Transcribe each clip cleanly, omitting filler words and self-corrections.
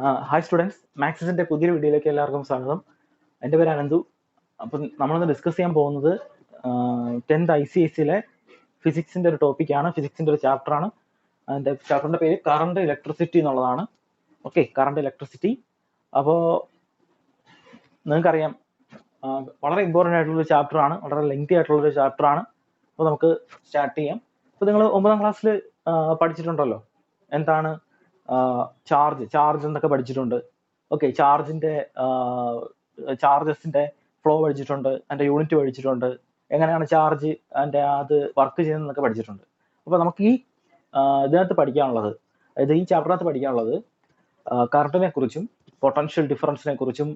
Hi students, മാത്സിന്റെ പുതിയൊരു വീഡിയോയിലേക്ക് എല്ലാവർക്കും സ്വാഗതം. എൻ്റെ പേര് അനന്തു. അപ്പം നമ്മളിന്ന് ഡിസ്കസ് ചെയ്യാൻ പോകുന്നത് 10th ICSE ഫിസിക്സിന്റെ ഒരു ടോപ്പിക്കാണ്, ഫിസിക്സിന്റെ ഒരു ചാപ്റ്ററാണ്. അതിന്റെ ചാപ്റ്ററിന്റെ പേര് കറണ്ട് ഇലക്ട്രിസിറ്റി എന്നുള്ളതാണ്. Okay, current electricity. അപ്പോൾ നിങ്ങൾക്കറിയാം, വളരെ ഇമ്പോർട്ടൻ്റ് ആയിട്ടുള്ളൊരു ചാപ്റ്ററാണ്, വളരെ ലെങ്തി ആയിട്ടുള്ളൊരു ചാപ്റ്ററാണ്. അപ്പോൾ നമുക്ക് സ്റ്റാർട്ട് ചെയ്യാം. അപ്പോൾ നിങ്ങൾ 9ാം ക്ലാസ്സിൽ പഠിച്ചിട്ടുണ്ടല്ലോ എന്താണ് ചാർജ് എന്നൊക്കെ പഠിച്ചിട്ടുണ്ട്. ഓക്കെ, ചാർജസിന്റെ ഫ്ലോ പഠിച്ചിട്ടുണ്ട്, അതിന്റെ യൂണിറ്റ് പഠിച്ചിട്ടുണ്ട്, എങ്ങനെയാണ് ചാർജ് അതിന്റെ അത് വർക്ക് ചെയ്യുന്നതെന്നൊക്കെ പഠിച്ചിട്ടുണ്ട്. അപ്പൊ നമുക്ക് ഇതിനകത്ത് പഠിക്കാനുള്ളത്, അതായത് ഈ ചാപ്റ്ററിനകത്ത് പഠിക്കാനുള്ളത് കറണ്ടിനെ കുറിച്ചും പൊട്ടൻഷ്യൽ ഡിഫറൻസിനെ കുറിച്ചും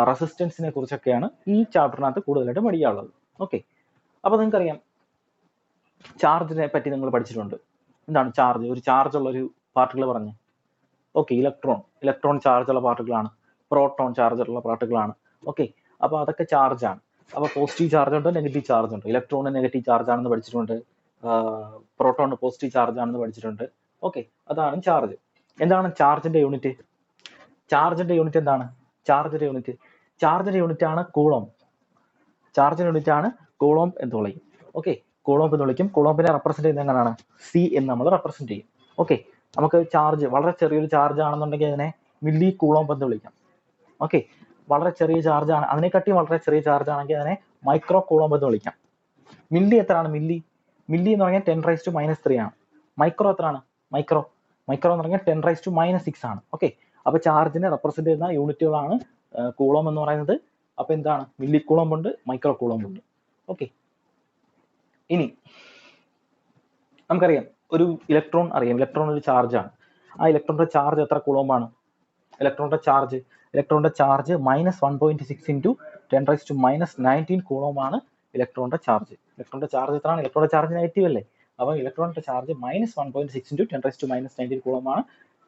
റെസിസ്റ്റൻസിനെ കുറിച്ചൊക്കെയാണ് ഈ ചാപ്റ്ററിനകത്ത് കൂടുതലായിട്ട് പഠിക്കാനുള്ളത്. ഓക്കെ, അപ്പൊ നിങ്ങൾക്കറിയാം ചാർജിനെ പറ്റി നിങ്ങൾ പഠിച്ചിട്ടുണ്ട്. എന്താണ് ചാർജ്? ഒരു ചാർജ് ഉള്ള ഒരു പാർട്ടിക്കിൾ പറഞ്ഞ്. ഓക്കെ, ഇലക്ട്രോൺ ചാർജ് ഉള്ള പാർട്ടിക്കിളാണ്, പ്രോട്ടോൺ ചാർജ് ഉള്ള പാർട്ടിക്കിളാണ്. ഓക്കെ, അപ്പോൾ അതൊക്കെ ചാർജാണ്. അപ്പോൾ പോസിറ്റീവ് ചാർജ് ഉണ്ട്, നെഗറ്റീവ് ചാർജ് ഉണ്ട്. ഇലക്ട്രോണ് നെഗറ്റീവ് ചാർജ് ആണെന്ന് പഠിച്ചിട്ടുണ്ട്, പ്രോട്ടോണ് പോസിറ്റീവ് ചാർജ് ആണെന്ന് പഠിച്ചിട്ടുണ്ട്. ഓക്കെ, അതാണ് ചാർജ്. എന്താണ് ചാർജിന്റെ യൂണിറ്റ്? ചാർജിന്റെ യൂണിറ്റ് എന്താണ്? ചാർജിന്റെ യൂണിറ്റ് ആണ് കൂളോം. ചാർജിന്റെ യൂണിറ്റ് ആണ് കൂളോം എന്ന് വിളിക്കും. ഓക്കെ, കൂളോം എന്ന് വിളിക്കും. കൂളോംബിനെ റെപ്രസെന്റ് ചെയ്യുന്നത് എങ്ങനെയാണ്? സി എന്ന് നമ്മൾ റെപ്രസെന്റ് ചെയ്യും. ഓക്കെ, നമുക്ക് ചാർജ് വളരെ ചെറിയൊരു ചാർജ് ആണെന്നുണ്ടെങ്കിൽ അതിനെ മില്ലി കൂളോംബ് എന്ന് വിളിക്കാം. ഓക്കെ, വളരെ ചെറിയ ചാർജ് ആണ്, അതിനെക്കാട്ടി വളരെ ചെറിയ ചാർജ് ആണെങ്കിൽ അതിനെ മൈക്രോ കൂളോംബ് എന്ന് വിളിക്കാം. മില്ലി എത്രയാണ്? മില്ലി എന്ന് പറഞ്ഞാൽ 10⁻³ ആണ്. മൈക്രോ എത്രയാണ്? മൈക്രോ എന്ന് പറഞ്ഞാൽ 10⁻⁻6 ആണ്. ഓക്കെ, അപ്പൊ ചാർജിനെ റെപ്രസെന്റ് ചെയ്യുന്ന യൂണിറ്റുകളാണ് കൂളോം എന്ന് പറയുന്നത്. അപ്പൊ എന്താണ്? മില്ലി കൂളോംബ് ഉണ്ട്, മൈക്രോ കൂളോംബ് ഉണ്ട്. ഓക്കെ, ഇനി നമുക്കറിയാം ഒരു ഇലക്ട്രോൺ അറിയാം. ഇലക്ട്രോൺ ഒരു ചാർജ് ആണ്. ആ ഇലക്ട്രോണിന്റെ ചാർജ് എത്ര കൂളോംബാണ്? ഇലക്ട്രോണിന്റെ ചാർജ് -1.6 × 10⁻⁻19 കൂളോംബാണ് ഇലക്ട്രോണിന്റെ ചാർജ്. ഇലക്ട്രോണിന്റെ ചാർജ് എത്രയാണ്? ഇലക്ട്രോണിന്റെ ചാർജ് നെഗറ്റീവ് അല്ലേ? അപ്പൊ ഇലക്ട്രോണിന്റെ ചാർജ് -1.6 × 10⁻⁻19 കൂളോംബാണ്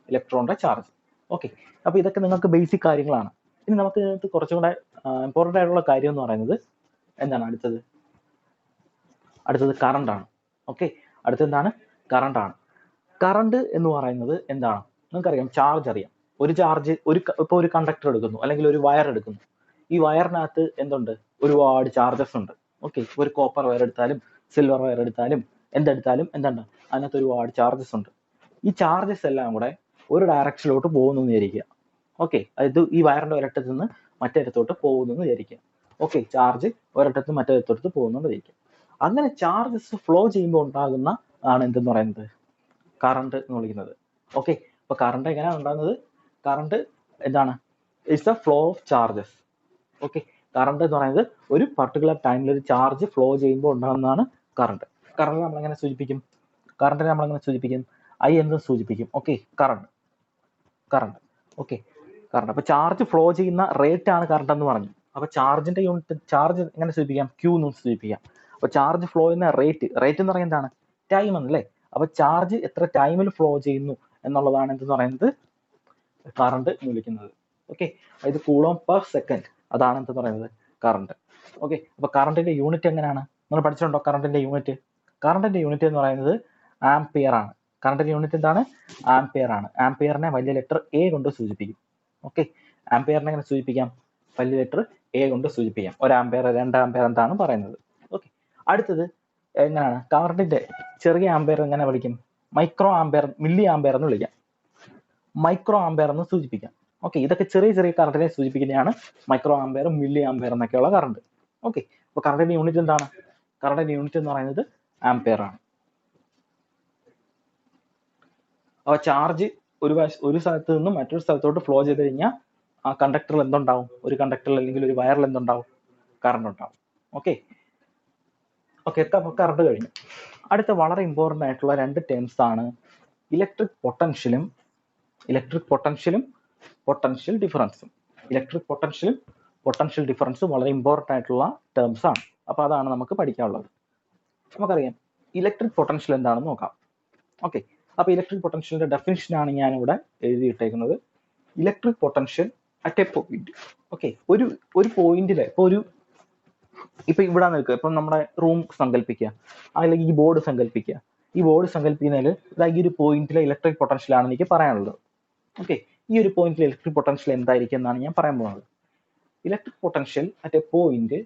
ഇലക്ട്രോണിന്റെ ചാർജ്. ഓക്കെ, അപ്പൊ ഇതൊക്കെ നിങ്ങൾക്ക് ബേസിക് കാര്യങ്ങളാണ്. ഇനി നമുക്ക് ഇതിനകത്ത് കുറച്ചും കൂടെ ഇമ്പോർട്ടൻ്റ് ആയിട്ടുള്ള കാര്യം എന്ന് പറയുന്നത് എന്താണ്? അടുത്തത് കറണ്ട് ആണ്. ഓക്കെ, അടുത്തെന്താണ്? കറണ്ട് ആണ്. കറണ്ട് എന്ന് പറയുന്നത് എന്താണ്? നിങ്ങൾക്കറിയാം, ചാർജ് അറിയാം. ഒരു ചാർജ് ഇപ്പോൾ ഒരു കണ്ടക്ടർ എടുക്കുന്നു, അല്ലെങ്കിൽ ഒരു വയർ എടുക്കുന്നു. ഈ വയറിനകത്ത് എന്തുണ്ട്? ഒരുപാട് ചാർജസ് ഉണ്ട്. ഓക്കെ, ഒരു കോപ്പർ വയർ എടുത്താലും സിൽവർ വയർ എടുത്താലും എന്തെടുത്താലും എന്താണ്? അതിനകത്ത് ഒരുപാട് ചാർജസ് ഉണ്ട്. ഈ ചാർജസ് എല്ലാം കൂടെ ഒരു ഡയറക്ഷനിലോട്ട് പോകുന്നു എന്ന് വിചാരിക്കുക. ഓക്കെ, അതായത് ഈ വയറിന്റെ ഒരറ്റത്ത് നിന്ന് മറ്റേറ്റത്തോട്ട് പോകുന്നു എന്ന് വിചാരിക്കുക. ഓക്കെ, ചാർജ് ഒരറ്റത്ത് നിന്ന് മറ്റേറ്റത്തോട്ട് പോകുന്നു എന്ന് വിചാരിക്കുക. അങ്ങനെ ചാർജസ് ഫ്ലോ ചെയ്യുമ്പോൾ ഉണ്ടാകുന്ന ആണ് എന്തെന്ന് പറയുന്നത്? കറണ്ട് എന്ന് വിളിക്കുന്നത്. ഓക്കെ, അപ്പൊ കറണ്ട് എങ്ങനെയാണ് ഉണ്ടാകുന്നത്? കറണ്ട് എന്താണ്? It's the flow of charges. Okay, current എന്ന് പറയുന്നത് ഒരു പർട്ടിക്കുലർ ടൈമിൽ ഒരു ചാർജ് ഫ്ലോ ചെയ്യുമ്പോൾ ഉണ്ടാകുന്നതാണ് കറണ്ട്. കറണ്ട് നമ്മളെങ്ങനെ സൂചിപ്പിക്കും? ഐ എന്ന് സൂചിപ്പിക്കും. Okay, current. Okay, current. അപ്പൊ ചാർജ് ഫ്ലോ ചെയ്യുന്ന റേറ്റ് ആണ് കറണ്ട് എന്ന് പറഞ്ഞു. അപ്പൊ ചാർജിന്റെ യൂണിറ്റ്, ചാർജ് എങ്ങനെ സൂചിപ്പിക്കാം? ക്യൂ എന്ന് സൂചിപ്പിക്കാം. അപ്പൊ ചാർജ് ഫ്ലോ ചെയ്യുന്ന റേറ്റ് എന്ന് പറയുന്നത് എന്താണ്? ടൈം എന്നല്ലേ? അപ്പൊ ചാർജ് എത്ര ടൈമിൽ ഫ്ലോ ചെയ്യുന്നു എന്നുള്ളതാണ് എന്തെന്ന് പറയുന്നത്? കറണ്ട് എന്ന് വിളിക്കുന്നത്. ഓക്കെ, അതായത് കൂളോം പെർ സെക്കൻഡ്, അതാണ് എന്തെന്ന് പറയുന്നത്? കറണ്ട്. ഓക്കെ, അപ്പൊ കറണ്ടിന്റെ യൂണിറ്റ് എങ്ങനെയാണ്? നിങ്ങൾ പഠിച്ചിട്ടുണ്ടോ കറണ്ടിന്റെ യൂണിറ്റ്? കറണ്ടിന്റെ യൂണിറ്റ് എന്ന് പറയുന്നത് ആംപിയർ ആണ്. കറണ്ടിന്റെ യൂണിറ്റ് എന്താണ്? ആംപിയർ ആണ്. ആംപിയറിനെ വലിയ ലെറ്റർ എ കൊണ്ട് സൂചിപ്പിക്കും. ഓക്കെ, ആംപിയറിനെ എങ്ങനെ സൂചിപ്പിക്കാം? വലിയ ലെറ്റർ എ കൊണ്ട് സൂചിപ്പിക്കാം. 1 ആംപിയർ 2 ആംപിയർ എന്താണ് പറയുന്നത്. ഓക്കെ, അടുത്തത് എങ്ങനെയാണ്? കറണ്ടിന്റെ ചെറിയ ആംപിയർ എങ്ങനെ വിളിക്കും? മൈക്രോ ആംപിയർ, മില്ലി ആംപിയർ എന്ന് വിളിക്കാം. മൈക്രോ ആംപിയർ എന്ന് സൂചിപ്പിക്കാം. ഓക്കെ, ഇതൊക്കെ ചെറിയ ചെറിയ കറണ്ടിനെ സൂചിപ്പിക്കുന്നതാണ് മൈക്രോ ആംപിയർ, മില്ലി ആംപിയർ എന്നൊക്കെയുള്ള കറണ്ട്. ഓക്കെ, അപ്പൊ കറണ്ടിന്റെ യൂണിറ്റ് എന്താണ്? കറണ്ടിന്റെ യൂണിറ്റ് എന്ന് പറയുന്നത് ആംപിയർ ആണ്. അപ്പൊ ചാർജ് ഒരു സ്ഥലത്ത് നിന്നും മറ്റൊരു സ്ഥലത്തോട്ട് ഫ്ലോ ചെയ്ത് കഴിഞ്ഞാൽ ആ കണ്ടക്ടറിൽ എന്തുണ്ടാവും? ഒരു കണ്ടക്ടറിൽ അല്ലെങ്കിൽ ഒരു വയറിൽ എന്തുണ്ടാവും? കറണ്ട് ഉണ്ടാവും. ഓക്കെ, കറണ്ട് കഴിഞ്ഞു. അടുത്ത വളരെ ഇമ്പോർട്ടൻ്റ് ആയിട്ടുള്ള 2 ടേംസ് ആണ് ഇലക്ട്രിക് പൊട്ടൻഷ്യലും പൊട്ടൻഷ്യൽ ഡിഫറൻസും. ഇലക്ട്രിക് പൊട്ടൻഷ്യലും പൊട്ടൻഷ്യൽ ഡിഫറൻസും വളരെ ഇമ്പോർട്ടൻ്റ് ആയിട്ടുള്ള ടേംസ് ആണ്. അപ്പൊ അതാണ് നമുക്ക് പഠിക്കാനുള്ളത്. നമുക്കറിയാം ഇലക്ട്രിക് പൊട്ടൻഷ്യൽ എന്താണെന്ന് നോക്കാം. ഓക്കെ, അപ്പൊ ഇലക്ട്രിക് പൊട്ടൻഷ്യലിന്റെ ഡെഫിനിഷനാണ് ഞാനിവിടെ എഴുതിയിട്ടേക്കുന്നത്. Electric potential at a point. Okay, ഒരു പോയിന്റില് ഇപ്പൊ ഇവിടെ നിൽക്കുക, ഇപ്പൊ നമ്മുടെ റൂം സങ്കല്പിക്കുക, അല്ലെങ്കിൽ ഈ ബോർഡ് സങ്കല്പിക്കുക. ഈ ബോർഡ് സങ്കല്പിക്കുന്നതിൽ ഈ ഒരു പോയിന്റിലെ ഇലക്ട്രിക് പൊട്ടൻഷ്യൽ ആണ് എനിക്ക് പറയാനുള്ളത്. ഓക്കെ, ഈ ഒരു പോയിന്റിൽ ഇലക്ട്രിക് പൊട്ടൻഷ്യൽ എന്തായിരിക്കും എന്നാണ് ഞാൻ പറയാൻ പോകുന്നത്. Electric potential at a point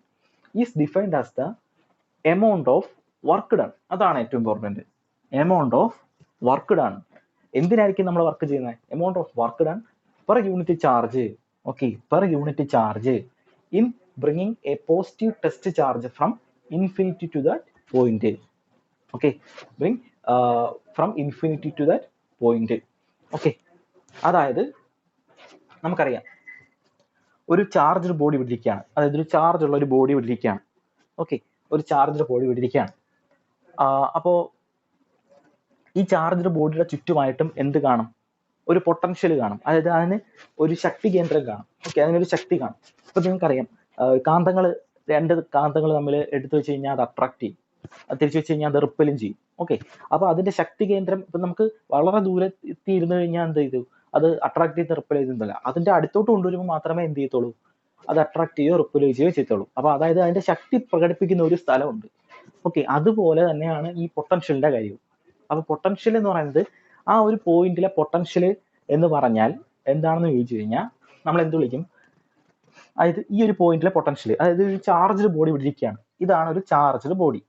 is defined as the amount of work done. അതാണ് ഏറ്റവും important. Amount of work done. എന്തിനായിരിക്കും നമ്മൾ വർക്ക് ചെയ്യുന്നത്? Amount of work done per unit charge. Okay, per unit charge in bringing a positive test charge from infinity to that point. Okay, bring from infinity to that point. Okay, അതായത് നമുക്കറിയാം ഒരു charged body വിട്ടിരിക്കുകയാണ്. അതായത് ഒരു charge ഉള്ള ഒരു body വിട്ടിരിക്കുകയാണ്. Okay, ഒരു charged body വിട്ടിരിക്കുകയാണ്. അപ്പോൾ ഈ ചാർജ്ഡ് ബോഡിയുടെ ചുറ്റുമായിട്ടും എന്ത് കാണും? ഒരു പൊട്ടൻഷ്യൽ കാണും. അതായത് അതിന് ഒരു ശക്തി കേന്ദ്രം കാണും. ഓക്കെ, അതിനൊരു ശക്തി കാണും. ഇപ്പൊ നിങ്ങൾക്കറിയാം കാന്തങ്ങൾ, രണ്ട് കാന്തങ്ങൾ തമ്മിൽ എടുത്തു വെച്ച് കഴിഞ്ഞാൽ അത് അട്രാക്ട് ചെയ്യും, അത് തിരിച്ചു വെച്ച് കഴിഞ്ഞാൽ അത് റിപ്പലും ചെയ്യും. ഓക്കെ, അപ്പൊ അതിന്റെ ശക്തി കേന്ദ്രം ഇപ്പൊ നമുക്ക് വളരെ ദൂരെ എത്തിയിരുന്നു കഴിഞ്ഞാൽ എന്ത് ചെയ്തു? അത് അട്രാക്ട് ചെയ്ത് റിപ്പൽ ചെയ്തില്ല. അതിന്റെ അടുത്തോട്ട് കൊണ്ടുവരുമ്പോൾ മാത്രമേ എന്ത് ചെയ്യത്തുള്ളൂ? അത് അട്രാക്ട് ചെയ്യുകയോ റിപ്പൽ ചെയ്യുകയോ ചെയ്യത്തുള്ളൂ. അപ്പൊ അതായത് അതിന്റെ ശക്തി പ്രകടിപ്പിക്കുന്ന ഒരു സ്ഥലമുണ്ട്. ഓക്കെ, അതുപോലെ തന്നെയാണ് ഈ പൊട്ടൻഷ്യലിന്റെ കാര്യവും. അപ്പൊ പൊട്ടൻഷ്യൽ എന്ന് പറയുന്നത് ആ ഒരു പോയിന്റിലെ പൊട്ടൻഷ്യൽ എന്ന് പറഞ്ഞാൽ എന്താണെന്ന് ചോദിച്ചു കഴിഞ്ഞാൽ നമ്മൾ എന്ത് വിളിക്കും? അതായത് ഈ ഒരു പോയിന്റിലെ പൊട്ടൻഷ്യൽ, അതായത് ഒരു ചാർജ്ഡ് ബോഡി വിട്ടിരിക്കുകയാണ്. ഇതാണ് ഒരു ചാർജ്ഡ് ബോഡി.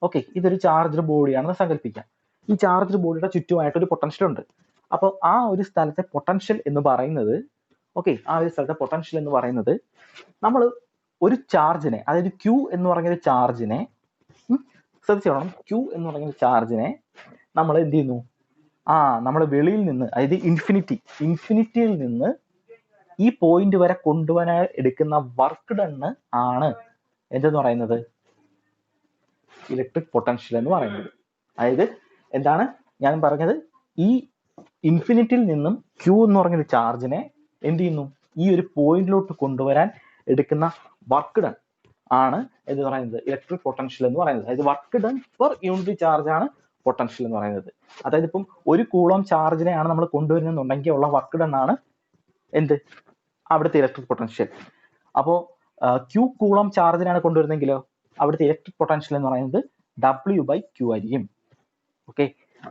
ഓക്കെ, ഇതൊരു ചാർജ്ഡ് ബോഡിയാണെന്ന് സങ്കല്പിക്കാം. ഈ ചാർജ്ഡ് ബോഡിയുടെ ചുറ്റുമായിട്ട് ഒരു പൊട്ടൻഷ്യൽ ഉണ്ട്. അപ്പോൾ ആ ഒരു സ്ഥലത്തെ പൊട്ടൻഷ്യൽ എന്ന് പറയുന്നത്, ഓക്കെ, ആ ഒരു സ്ഥലത്തെ പൊട്ടൻഷ്യൽ എന്ന് പറയുന്നത് നമ്മൾ ഒരു ചാർജിനെ, അതായത് ക്യൂ എന്ന് പറഞ്ഞൊരു ചാർജിനെ ശ്രദ്ധിച്ചോണം, ക്യൂ എന്ന് പറഞ്ഞൊരു ചാർജിനെ നമ്മൾ എന്ത് ചെയ്യുന്നു? നമ്മൾ വെളിയിൽ നിന്ന്, അതായത് ഇൻഫിനിറ്റിയിൽ നിന്ന് ഈ പോയിന്റ് വരെ കൊണ്ടുവരാൻ എടുക്കുന്ന വർക്ക് ഡണ്ണ് ആണ് എന്തെന്ന് പറയുന്നത്? ഇലക്ട്രിക് പൊട്ടൻഷ്യൽ എന്ന് പറയുന്നത്. അതായത് എന്താണ് ഞാൻ പറഞ്ഞത്? ഈ ഇൻഫിനിറ്റിയിൽ നിന്നും ക്യൂ എന്ന് പറഞ്ഞൊരു ചാർജിനെ എന്ത് ചെയ്യുന്നു? ഈ ഒരു പോയിന്റിലോട്ട് കൊണ്ടുവരാൻ എടുക്കുന്ന വർക്ക് ഡൺ ആണ് എന്ന് പറയുന്നത് ഇലക്ട്രിക് പൊട്ടൻഷ്യൽ എന്ന് പറയുന്നത്. അതായത് work done per unit charge ആണ് പൊട്ടൻഷ്യൽ എന്ന് പറയുന്നത്. അതായത് ഇപ്പം ഒരു കൂളോം ചാർജിനെയാണ് നമ്മൾ കൊണ്ടുവരുന്നുണ്ടെങ്കിൽ ഉള്ള വർക്ക് ഡൺ ആണ് എന്ത്? അവിടുത്തെ ഇലക്ട്രിക് പൊട്ടൻഷ്യൽ. അപ്പോൾ ക്യൂ കൂളോം ചാർജിനാണ് കൊണ്ടുവരുന്നെങ്കിലോ അവിടുത്തെ ഇലക്ട്രിക് പൊട്ടൻഷ്യൽ എന്ന് പറയുന്നത് W/Q ആയിരിക്കും. ഓക്കെ,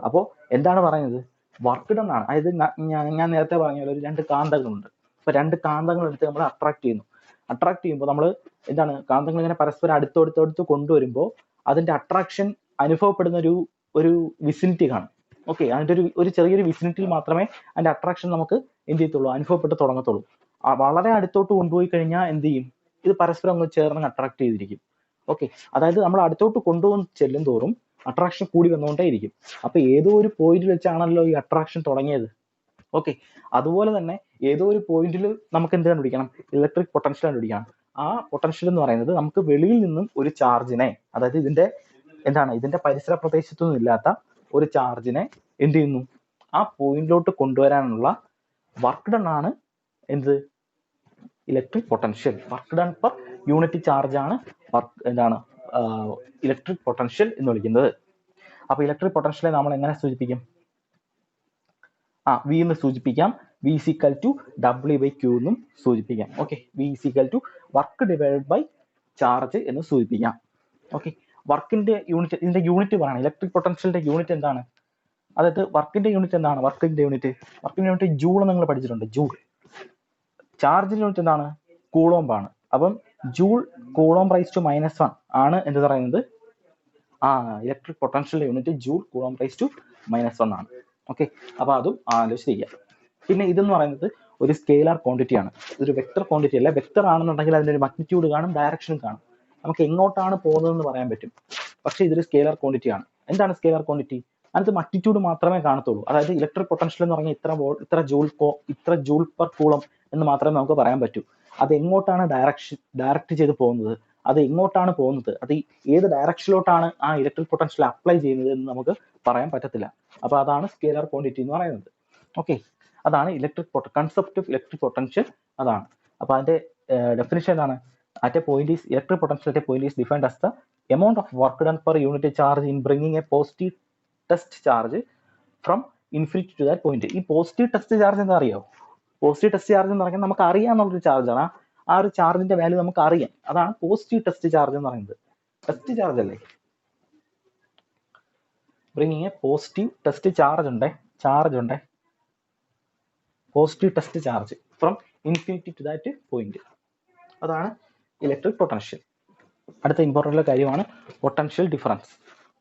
അപ്പോൾ എന്താണ് പറയുന്നത്? വർക്ക് ഡൺ ആണ്. അതായത് ഞാൻ നേരത്തെ പറഞ്ഞ പോലെ ഒരു രണ്ട് കാന്തങ്ങളുണ്ട്. അപ്പൊ രണ്ട് കാന്തങ്ങൾ എടുത്ത് നമ്മൾ അട്രാക്ട് ചെയ്യുന്നു. അട്രാക്ട് ചെയ്യുമ്പോൾ നമ്മൾ എന്താണ്, കാന്തങ്ങൾ ഇങ്ങനെ പരസ്പരം അടുത്തടുത്ത് കൊണ്ടുവരുമ്പോൾ അതിന്റെ അട്രാക്ഷൻ അനുഭവപ്പെടുന്ന ഒരു വിസിനിറ്റി കാണും. ഓക്കെ, അതിന്റെ ഒരു ചെറിയൊരു വിസിനിറ്റിയിൽ മാത്രമേ അതിന്റെ അട്രാക്ഷൻ നമുക്ക് എന്ത് ചെയ്യത്തുള്ളൂ? അനുഭവപ്പെട്ട് തുടങ്ങത്തുള്ളൂ. വളരെ അടുത്തോട്ട് കൊണ്ടുപോയി കഴിഞ്ഞാൽ എന്ത് ചെയ്യും? ഇത് പരസ്പരം അങ്ങ് ചേർന്ന് അട്രാക്ട് ചെയ്തിരിക്കും. ഓക്കെ, അതായത് നമ്മൾ അടുത്തോട്ട് കൊണ്ടുപോകുന്ന ചെല്ലും തോറും അട്രാക്ഷൻ കൂടി വന്നുകൊണ്ടേയിരിക്കും. അപ്പൊ ഏതോ ഒരു പോയിന്റിൽ വെച്ചാണല്ലോ ഈ അട്രാക്ഷൻ തുടങ്ങിയത്. ഓക്കെ, അതുപോലെ തന്നെ ഏതോ ഒരു പോയിന്റിൽ നമുക്ക് എന്ത് കണ്ടുപിടിക്കണം? ഇലക്ട്രിക് പൊട്ടൻഷ്യൽ കണ്ടുപിടിക്കണം. ആ പൊട്ടൻഷ്യൽ എന്ന് പറയുന്നത് നമുക്ക് വെളിയിൽ നിന്നും ഒരു ചാർജിനെ, അതായത് ഇതിന്റെ പരിസര പ്രദേശത്തൊന്നും ഇല്ലാത്ത ഒരു ചാർജിനെ എന്ത് ചെയ്യുന്നു? ആ പോയിന്റിലോട്ട് കൊണ്ടുവരാനുള്ള വർക്ക് ഡൺ ആണ് എന്ത്? Electric potential. Work done per unit charge ആണ് ഇലക്ട്രിക് പൊട്ടൻഷ്യൽ എന്ന് വിളിക്കുന്നത്. അപ്പൊ ഇലക്ട്രിക് പൊട്ടൻഷ്യലെ നമ്മൾ എങ്ങനെ സൂചിപ്പിക്കും? വി എന്ന് സൂചിപ്പിക്കാം. V is equal to W/Q എന്നും സൂചിപ്പിക്കാം. Okay, V is equal to work divided by charge എന്ന് സൂചിപ്പിക്കാം. ഓക്കെ, വർക്കിന്റെ യൂണിറ്റ്, ഇതിന്റെ യൂണിറ്റ് പറയണം. ഇലക്ട്രിക് പൊട്ടൻഷ്യലിന്റെ യൂണിറ്റ് എന്താണ്? അതായത് വർക്കിന്റെ യൂണിറ്റ് എന്താണ്? വർക്കിന്റെ യൂണിറ്റ് ജൂൾ നിങ്ങൾ പഠിച്ചിട്ടുണ്ട്. ജൂൾ. ചാർജിന്റെ യൂണിറ്റ് എന്താണ്? കൂളോംബ് ആണ്. അപ്പം ജൂൾ കൂളോംബ് റൈസ് ടു -1 ആണ് എന്ത് പറയുന്നത്? Electric potential unit joule coulomb raise to -1 ആണ്. ഓക്കെ, അപ്പൊ അതും ആലോചിച്ചിരിക്കുക. പിന്നെ ഇതെന്ന് പറയുന്നത് ഒരു സ്കെയിലാർ ക്വാണ്ടിറ്റി ആണ്. ഇതൊരു വെക്ടർ ക്വാണ്ടിറ്റി അല്ല. വെക്ടർ ആണെന്നുണ്ടെങ്കിൽ അതിന്റെ ഒരു മാഗ്നിറ്റ്യൂഡ് കാണും, ഡയറക്ഷനും കാണും. നമുക്ക് എങ്ങോട്ടാണ് പോകുന്നതെന്ന് പറയാൻ പറ്റും. പക്ഷെ ഇതൊരു സ്കെയിലാർ ക്വാണ്ടിറ്റി ആണ്. എന്താണ് സ്കെയിലാർ ക്വാണ്ടിറ്റി? അതിനകത്ത് മാഗ്നിറ്റ്യൂഡ് മാത്രമേ കാണത്തുള്ളൂ. അതായത് ഇലക്ട്രിക് പൊട്ടൻഷ്യൽ എന്ന് പറഞ്ഞാൽ ഇത്ര ജൂൾ പെർ കൂളം എന്ന് മാത്രമേ നമുക്ക് പറയാൻ പറ്റൂ. അത് എങ്ങോട്ടാണ് ഡയറക്റ്റ് ചെയ്ത് പോകുന്നത്, അത് എങ്ങോട്ടാണ് പോകുന്നത്, അത് ഏത് ഡയറക്ഷനിലോട്ടാണ് ആ ഇലക്ട്രിക് പൊട്ടൻഷ്യൽ അപ്ലൈ ചെയ്യുന്നത് എന്ന് നമുക്ക് പറയാൻ പറ്റത്തില്ല. അപ്പൊ അതാണ് സ്കെയിലാർ ക്വാണ്ടിറ്റി എന്ന് പറയുന്നത്. ഓക്കെ, അതാണ് കൺസെപ്റ്റ് ഓഫ് ഇലക്ട്രിക് പൊട്ടൻഷ്യൽ. അതാണ്. അപ്പൊ അതിന്റെ ഡെഫിനിഷൻ എന്താണ്? Electric potential at a point is defined as the amount of work done per unit charge in bringing a positive test charge from infinity to that point. ഈ positive test charge എന്താ അറിയോ? Positive test charge എന്ന് പറഞ്ഞാൽ നമുക്ക് അറിയാമെന്നുള്ളൊരു ചാർജാണ്. ആ ഒരു ചാർജിന്റെ value നമുക്ക് അറിയാം. അതാണ് പോസിറ്റീവ് ടെസ്റ്റ് ചാർജ് എന്ന് പറയുന്നത്. ടെസ്റ്റ് ചാർജ് അല്ലേ? Bringing a positive test charge ഉണ്ട്. Positive test charge from infinity to that point. അതാണ് ഇലക്ട്രിക് പൊട്ടൻഷ്യൽ. അടുത്ത ഇമ്പോർട്ടൻ്റ് കാര്യമാണ് പൊട്ടൻഷ്യൽ ഡിഫറൻസ്.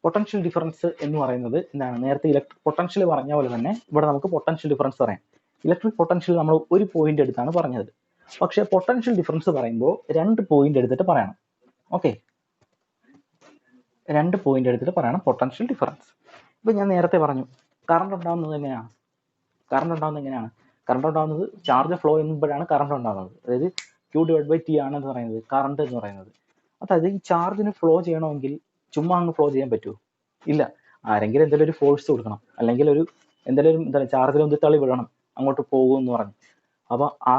പൊട്ടൻഷ്യൽ ഡിഫറൻസ് എന്ന് പറയുന്നത് എന്താണ്? നേരത്തെ ഇലക്ട്രിക് പൊട്ടൻഷ്യൽ പറഞ്ഞ പോലെ തന്നെ ഇവിടെ നമുക്ക് പൊട്ടൻഷ്യൽ ഡിഫറൻസ് പറയാം. ഇലക്ട്രിക് പൊട്ടൻഷ്യൽ നമ്മൾ ഒരു പോയിന്റ് എടുത്താണ് പറഞ്ഞത്. പക്ഷേ പൊട്ടൻഷ്യൽ ഡിഫറൻസ് പറയുമ്പോൾ 2 പോയിന്റ് എടുത്തിട്ട് പറയണം. ഓക്കെ, 2 പോയിന്റ് എടുത്തിട്ട് പറയണം പൊട്ടൻഷ്യൽ ഡിഫറൻസ്. ഇപ്പൊ ഞാൻ നേരത്തെ പറഞ്ഞു കറണ്ട് ഉണ്ടാകുന്നത് എങ്ങനെയാണ്? കറണ്ട് ഉണ്ടാകുന്നത് ചാർജ് ഫ്ലോ ചെയ്യുമ്പോഴാണ് കറണ്ട് ഉണ്ടാകുന്നത്. അതായത് Q/T ആണെന്ന് പറയുന്നത് കറണ്ട് എന്ന് പറയുന്നത്. അതായത് ഈ ചാർജിന് ഫ്ലോ ചെയ്യണമെങ്കിൽ ചുമ്മാ അങ്ങ് ഫ്ലോ ചെയ്യാൻ പറ്റുമോ? ഇല്ല. ആരെങ്കിലും എന്തെങ്കിലും ഒരു ഫോഴ്സ് കൊടുക്കണം, അല്ലെങ്കിൽ എന്തെങ്കിലും ചാർജിൽ ഒന്ന് തള്ളി വിടണം, അങ്ങോട്ട് പോകും എന്ന് പറഞ്ഞു. അപ്പൊ ആ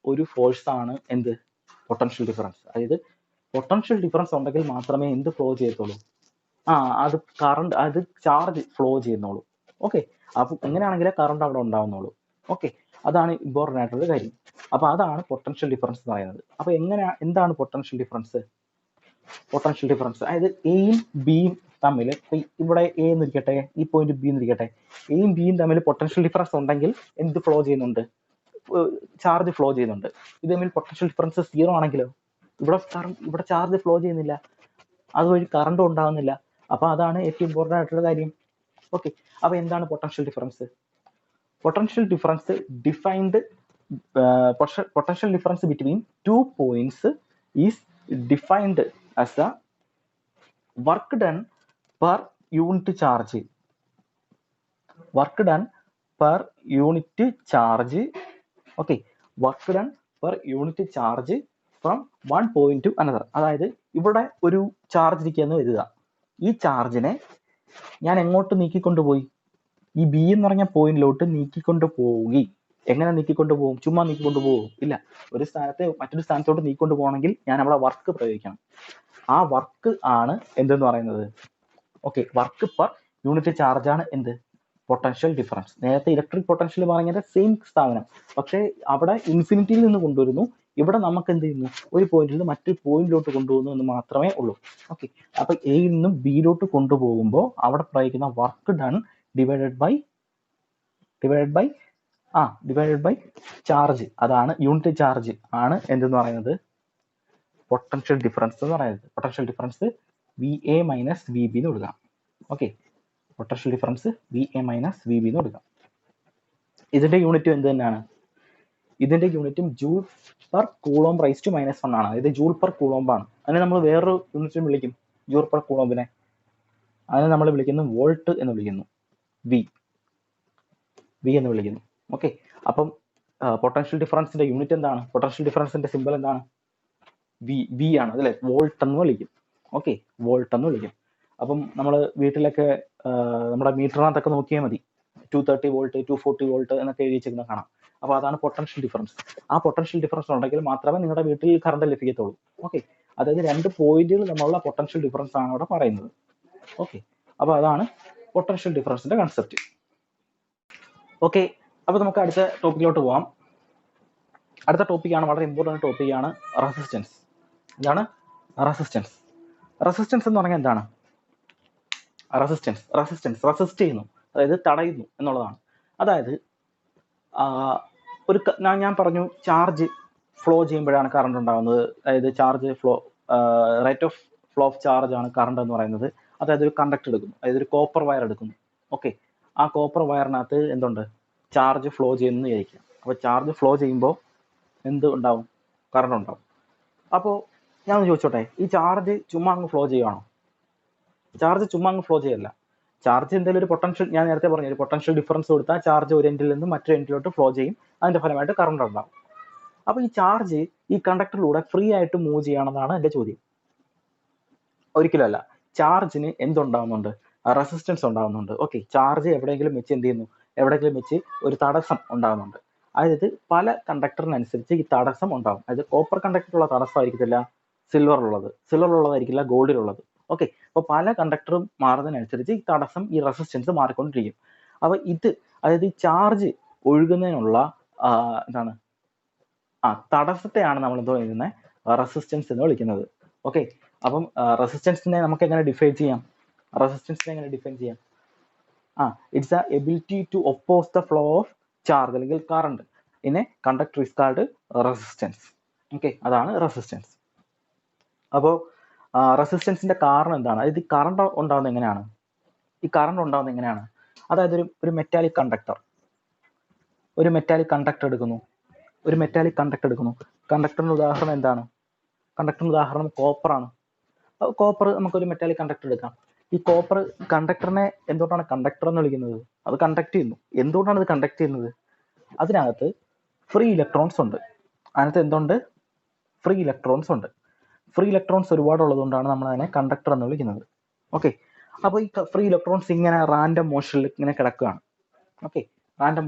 ഒരു ഫോഴ്സ് ആണ് എന്ത്? Potential difference. അതായത് പൊട്ടൻഷ്യൽ ഡിഫറൻസ് ഉണ്ടെങ്കിൽ മാത്രമേ എന്ത് ഫ്ലോ ചെയ്യത്തുള്ളൂ? അത് ചാർജ് ഫ്ലോ ചെയ്യുന്നുള്ളൂ. ഓക്കെ, അപ്പൊ എങ്ങനെയാണെങ്കിലേ കറണ്ട് അവിടെ ഉണ്ടാവുന്നുള്ളൂ. ഓക്കെ, അതാണ് ഇമ്പോർട്ടൻ്റ് ആയിട്ടുള്ള കാര്യം. അപ്പൊ അതാണ് പൊട്ടൻഷ്യൽ ഡിഫറൻസ് എന്ന് പറയുന്നത്. അപ്പൊ എന്താണ് പൊട്ടൻഷ്യൽ ഡിഫറൻസ്? അതായത് എയും ബിയും തമ്മിൽ, ഇവിടെ എ എന്നിരിക്കട്ടെ, ഈ പോയിന്റ് ബി എന്നിരിക്കട്ടെ, എയും ബിയും തമ്മിൽ പൊട്ടൻഷ്യൽ ഡിഫറൻസ് ഉണ്ടെങ്കിൽ എന്ത് ഫ്ലോ ചെയ്യുന്നുണ്ട്? ചാർജ് ഫ്ലോ ചെയ്യുന്നുണ്ട്. ഇത് തമ്മിൽ പൊട്ടൻഷ്യൽ ഡിഫറൻസ് 0 ആണെങ്കിലോ ഇവിടെ ചാർജ് ഫ്ലോ ചെയ്യുന്നില്ല, അതുവഴി കറണ്ടും ഉണ്ടാകുന്നില്ല. അപ്പൊ അതാണ് ഏറ്റവും ഇമ്പോർട്ടൻ്റ് ആയിട്ടുള്ള കാര്യം. ഓക്കെ, അപ്പൊ എന്താണ് potential difference? Potential difference between 2 points is defined as a work done per unit charge. Okay, work done per unit charge from one point to another. അതായത് ഇവിടെ ഒരു ചാർജ് ഇരിക്കുകയെന്ന് കരുതുക. ഈ ചാർജിനെ ഞാൻ എങ്ങോട്ട് നീക്കിക്കൊണ്ടുപോയി? ഈ ബി എന്ന് പറഞ്ഞ പോയിന്റിലോട്ട് നീക്കിക്കൊണ്ട് പോവുകയും. എങ്ങനെ നീക്കിക്കൊണ്ട് പോകും? ചുമ്മാ നീക്കിക്കൊണ്ട് പോകും? ഇല്ല. ഒരു സ്ഥാനത്തെ മറ്റൊരു സ്ഥാനത്തോട്ട് നീക്കിക്കൊണ്ട് പോകണമെങ്കിൽ ഞാൻ അവിടെ വർക്ക് പ്രയോഗിക്കണം. ആ വർക്ക് ആണ് എന്തെന്ന് പറയുന്നത്? Okay, work per unit charge ആണ് എന്ത്? Potential difference. നേരത്തെ ഇലക്ട്രിക് പൊട്ടൻഷ്യൽ പറഞ്ഞതിന്റെ സെയിം സ്ഥാപനം, പക്ഷേ അവിടെ ഇൻഫിനിറ്റിയിൽ നിന്ന് കൊണ്ടുവരുന്നു, ഇവിടെ നമുക്ക് എന്ത് ചെയ്യുന്നു? ഒരു പോയിന്റിൽ നിന്ന് മറ്റൊരു പോയിന്റിലോട്ട് കൊണ്ടുപോകുന്നു എന്ന് മാത്രമേ ഉള്ളൂ. ഓക്കെ, അപ്പൊ എയിൽ നിന്നും ബിയിലോട്ട് കൊണ്ടുപോകുമ്പോൾ അവിടെ പ്രയോഗിക്കുന്ന work done divided by charge, അതാണ് യൂണിറ്റ് ചാർജ് ആണ് എന്തെന്ന് പറയുന്നത്? പൊട്ടൻഷ്യൽ ഡിഫറൻസ് എന്ന് പറയുന്നത്. Potential difference VA minus VB എന്ന് കൊടുക്കാം. Okay, potential difference VA minus VB എന്ന് കൊടുക്കാം. ഇതിന്റെ യൂണിറ്റും എന്ത് തന്നെയാണ്? ഇതിന്റെ യൂണിറ്റും joule per coulomb raise to -1 ആണ്. അതായത് ജൂൾ പെർ കൂളോംബ് ആണ്. അതിനെ നമ്മൾ വേറൊരു യൂണിറ്റും വിളിക്കും, ജൂൾ പെർ കൂളോംബിനെ. അതിനെ നമ്മൾ വിളിക്കുന്നു വോൾട്ട് എന്ന് വിളിക്കുന്നു, വി എന്ന് വിളിക്കുന്നു. ഓക്കെ, അപ്പം പൊട്ടൻഷ്യൽ ഡിഫറൻസിന്റെ യൂണിറ്റ് എന്താണ്? പൊട്ടൻഷ്യൽ ഡിഫറൻസിന്റെ സിമ്പിൾ എന്താണ്? വി ആണ്, അതല്ലേ? വോൾട്ട് എന്ന് വിളിക്കും. ഓക്കെ, വോൾട്ട് എന്ന് വിളിക്കും. അപ്പം നമ്മൾ വീട്ടിലൊക്കെ നമ്മുടെ മീറ്ററിനകത്തൊക്കെ നോക്കിയാൽ മതി, 230 വോൾട്ട് 240 വോൾട്ട് എന്നൊക്കെ എഴുതി വെച്ചിരുന്ന കാണാം. അപ്പോൾ അതാണ് പൊട്ടൻഷ്യൽ ഡിഫറൻസ്. ആ പൊട്ടൻഷ്യൽ ഡിഫറൻസ് ഉണ്ടെങ്കിൽ മാത്രമേ നിങ്ങളുടെ വീട്ടിൽ കറണ്ട് ലഭിക്കത്തുള്ളൂ. ഓക്കെ, അതായത് 2 പോയിന്റുകൾ തമ്മിലുള്ള പൊട്ടൻഷ്യൽ ഡിഫറൻസ് ആണ് അവിടെ പറയുന്നത്. ഓക്കെ, അപ്പോൾ അതാണ് പൊട്ടൻഷ്യൽ ഡിഫറൻസിന്റെ കൺസെപ്റ്റ്. ഓക്കെ, അപ്പോൾ നമുക്ക് അടുത്ത ടോപ്പിക്കിലോട്ട് പോകാം. അടുത്ത ടോപ്പിക്കാണ്, വളരെ ഇമ്പോർട്ടൻറ്റ് ടോപ്പിക്കാണ് റെസിസ്റ്റൻസ്. എന്താണ് റെസിസ്റ്റൻസ്? റെസിസ്റ്റൻസ് എന്ന് പറഞ്ഞാൽ എന്താണ്? റെസിസ്റ്റ് ചെയ്യുന്നു, അതായത് തടയുന്നു എന്നുള്ളതാണ്. അതായത് ഞാൻ പറഞ്ഞു ചാർജ് ഫ്ലോ ചെയ്യുമ്പോഴാണ് കറണ്ട് ഉണ്ടാകുന്നത്. അതായത് charge flow, rate of flow of charge ആണ് കറണ്ട് എന്ന് പറയുന്നത്. അതായത് ഒരു കണ്ടക്ടർ എടുക്കുന്നു, അതായത് ഒരു കോപ്പർ വയർ എടുക്കുന്നു. ഓക്കെ, ആ കോപ്പർ വയറിനകത്ത് എന്തുണ്ട്? ചാർജ് ഫ്ലോ ചെയ്യുന്നു വിചാരിക്കുക. അപ്പോൾ ചാർജ് ഫ്ലോ ചെയ്യുമ്പോൾ എന്ത് ഉണ്ടാവും? കറണ്ട് ഉണ്ടാവും. അപ്പോൾ ഞാൻ ഒന്ന് ചോദിച്ചോട്ടെ, ഈ ചാർജ് ചുമ്മാ അങ്ങ് ഫ്ലോ ചെയ്യുവാണോ? ചാർജ് ചുമ്മാ അങ്ങ് ഫ്ലോ ചെയ്യല്ല. ചാർജ് എന്തെങ്കിലും ഒരു പൊട്ടൻഷ്യൽ, ഞാൻ നേരത്തെ പറഞ്ഞു, ഒരു പൊട്ടൻഷ്യൽ ഡിഫറൻസ് കൊടുത്താൽ ചാർജ് ഒരു എൻഡിൽ നിന്ന് മറ്റൊരു എൻഡിലോട്ട് ഫ്ലോ ചെയ്യും. അതിന്റെ ഫലമായിട്ട് കറണ്ട് ഉണ്ടാവും. അപ്പോൾ ഈ ചാർജ് ഈ കണ്ടക്ടറിലൂടെ ഫ്രീ ആയിട്ട് മൂവ് ചെയ്യണമെന്നാണ് എൻ്റെ ചോദ്യം. ഒരിക്കലല്ല. ചാർജിന് എന്തുണ്ടാവുന്നുണ്ട്? റെസിസ്റ്റൻസ് ഉണ്ടാവുന്നുണ്ട്. ഓക്കെ, ചാർജ് എവിടെയെങ്കിലും വെച്ച് എന്ത് ചെയ്യുന്നു? എവിടെയെങ്കിലും വെച്ച് ഒരു തടസ്സം ഉണ്ടാകുന്നുണ്ട്. അതായത് പല കണ്ടക്ടറിനനുസരിച്ച് ഈ തടസ്സം ഉണ്ടാകും. അതായത് കോപ്പർ കണ്ടക്ടറുള്ള തടസ്സമായിരിക്കത്തില്ല സിൽവറിലുള്ളതായിരിക്കില്ല ഗോൾഡിലുള്ളത്. ഓക്കെ, അപ്പോൾ പല കണ്ടക്ടറും മാറുന്നതിനനുസരിച്ച് ഈ തടസ്സം, ഈ റെസിസ്റ്റൻസ് മാറിക്കൊണ്ടിരിക്കും. അപ്പോൾ അതായത് ഈ ചാർജ് ഒഴുകുന്നതിനുള്ള എന്താണ് തടസ്സത്തെയാണ് നമ്മൾ എന്തോ ചെയ്യുന്നത്? റെസിസ്റ്റൻസ് എന്ന് വിളിക്കുന്നത്. ഓക്കെ, അപ്പം റെസിസ്റ്റൻസിനെ നമുക്ക് എങ്ങനെ ഡിഫൈൻ ചെയ്യാം? It's a ability to oppose the flow of charge അല്ലെങ്കിൽ current. In a conductor is called resistance. Okay, അതാണ് റെസിസ്റ്റൻസ്. അപ്പോൾ റെസിസ്റ്റൻസിന്റെ കാരണം എന്താണ്? അതായത് ഈ കറണ്ട് ഉണ്ടാകുന്നത് എങ്ങനെയാണ്? ഈ കറണ്ട് ഉണ്ടാകുന്നത് എങ്ങനെയാണ്? അതായത് ഒരു മെറ്റാലിക് കണ്ടക്ടർ എടുക്കുന്നു. കണ്ടക്ടറിന്റെ ഉദാഹരണം എന്താണ്? കണ്ടക്ടറിന്റെ ഉദാഹരണം കോപ്പറാണ്. കോപ്പർ നമുക്കൊരു മെറ്റാലിക് കണ്ടക്ടർ എടുക്കാം. ഈ കോപ്പർ കണ്ടക്ടറിനെ എന്തുകൊണ്ടാണ് കണ്ടക്ടർ എന്ന് വിളിക്കുന്നത്? അത് കണ്ടക്ട് ചെയ്യുന്നു. എന്തുകൊണ്ടാണ് ഇത് കണ്ടക്ട് ചെയ്യുന്നത്? അതിനകത്ത് ഫ്രീ ഇലക്ട്രോൺസ് ഉണ്ട്. ഫ്രീ ഇലക്ട്രോൺസ് ഒരുപാട് ഉള്ളതുകൊണ്ടാണ് നമ്മൾ അതിനെ കണ്ടക്ടർ എന്ന് വിളിക്കുന്നത്. ഓക്കെ, അപ്പോൾ ഈ ഫ്രീ ഇലക്ട്രോൺസ് ഇങ്ങനെ റാൻഡം മോഷനിൽ ഇങ്ങനെ കിടക്കുകയാണ്.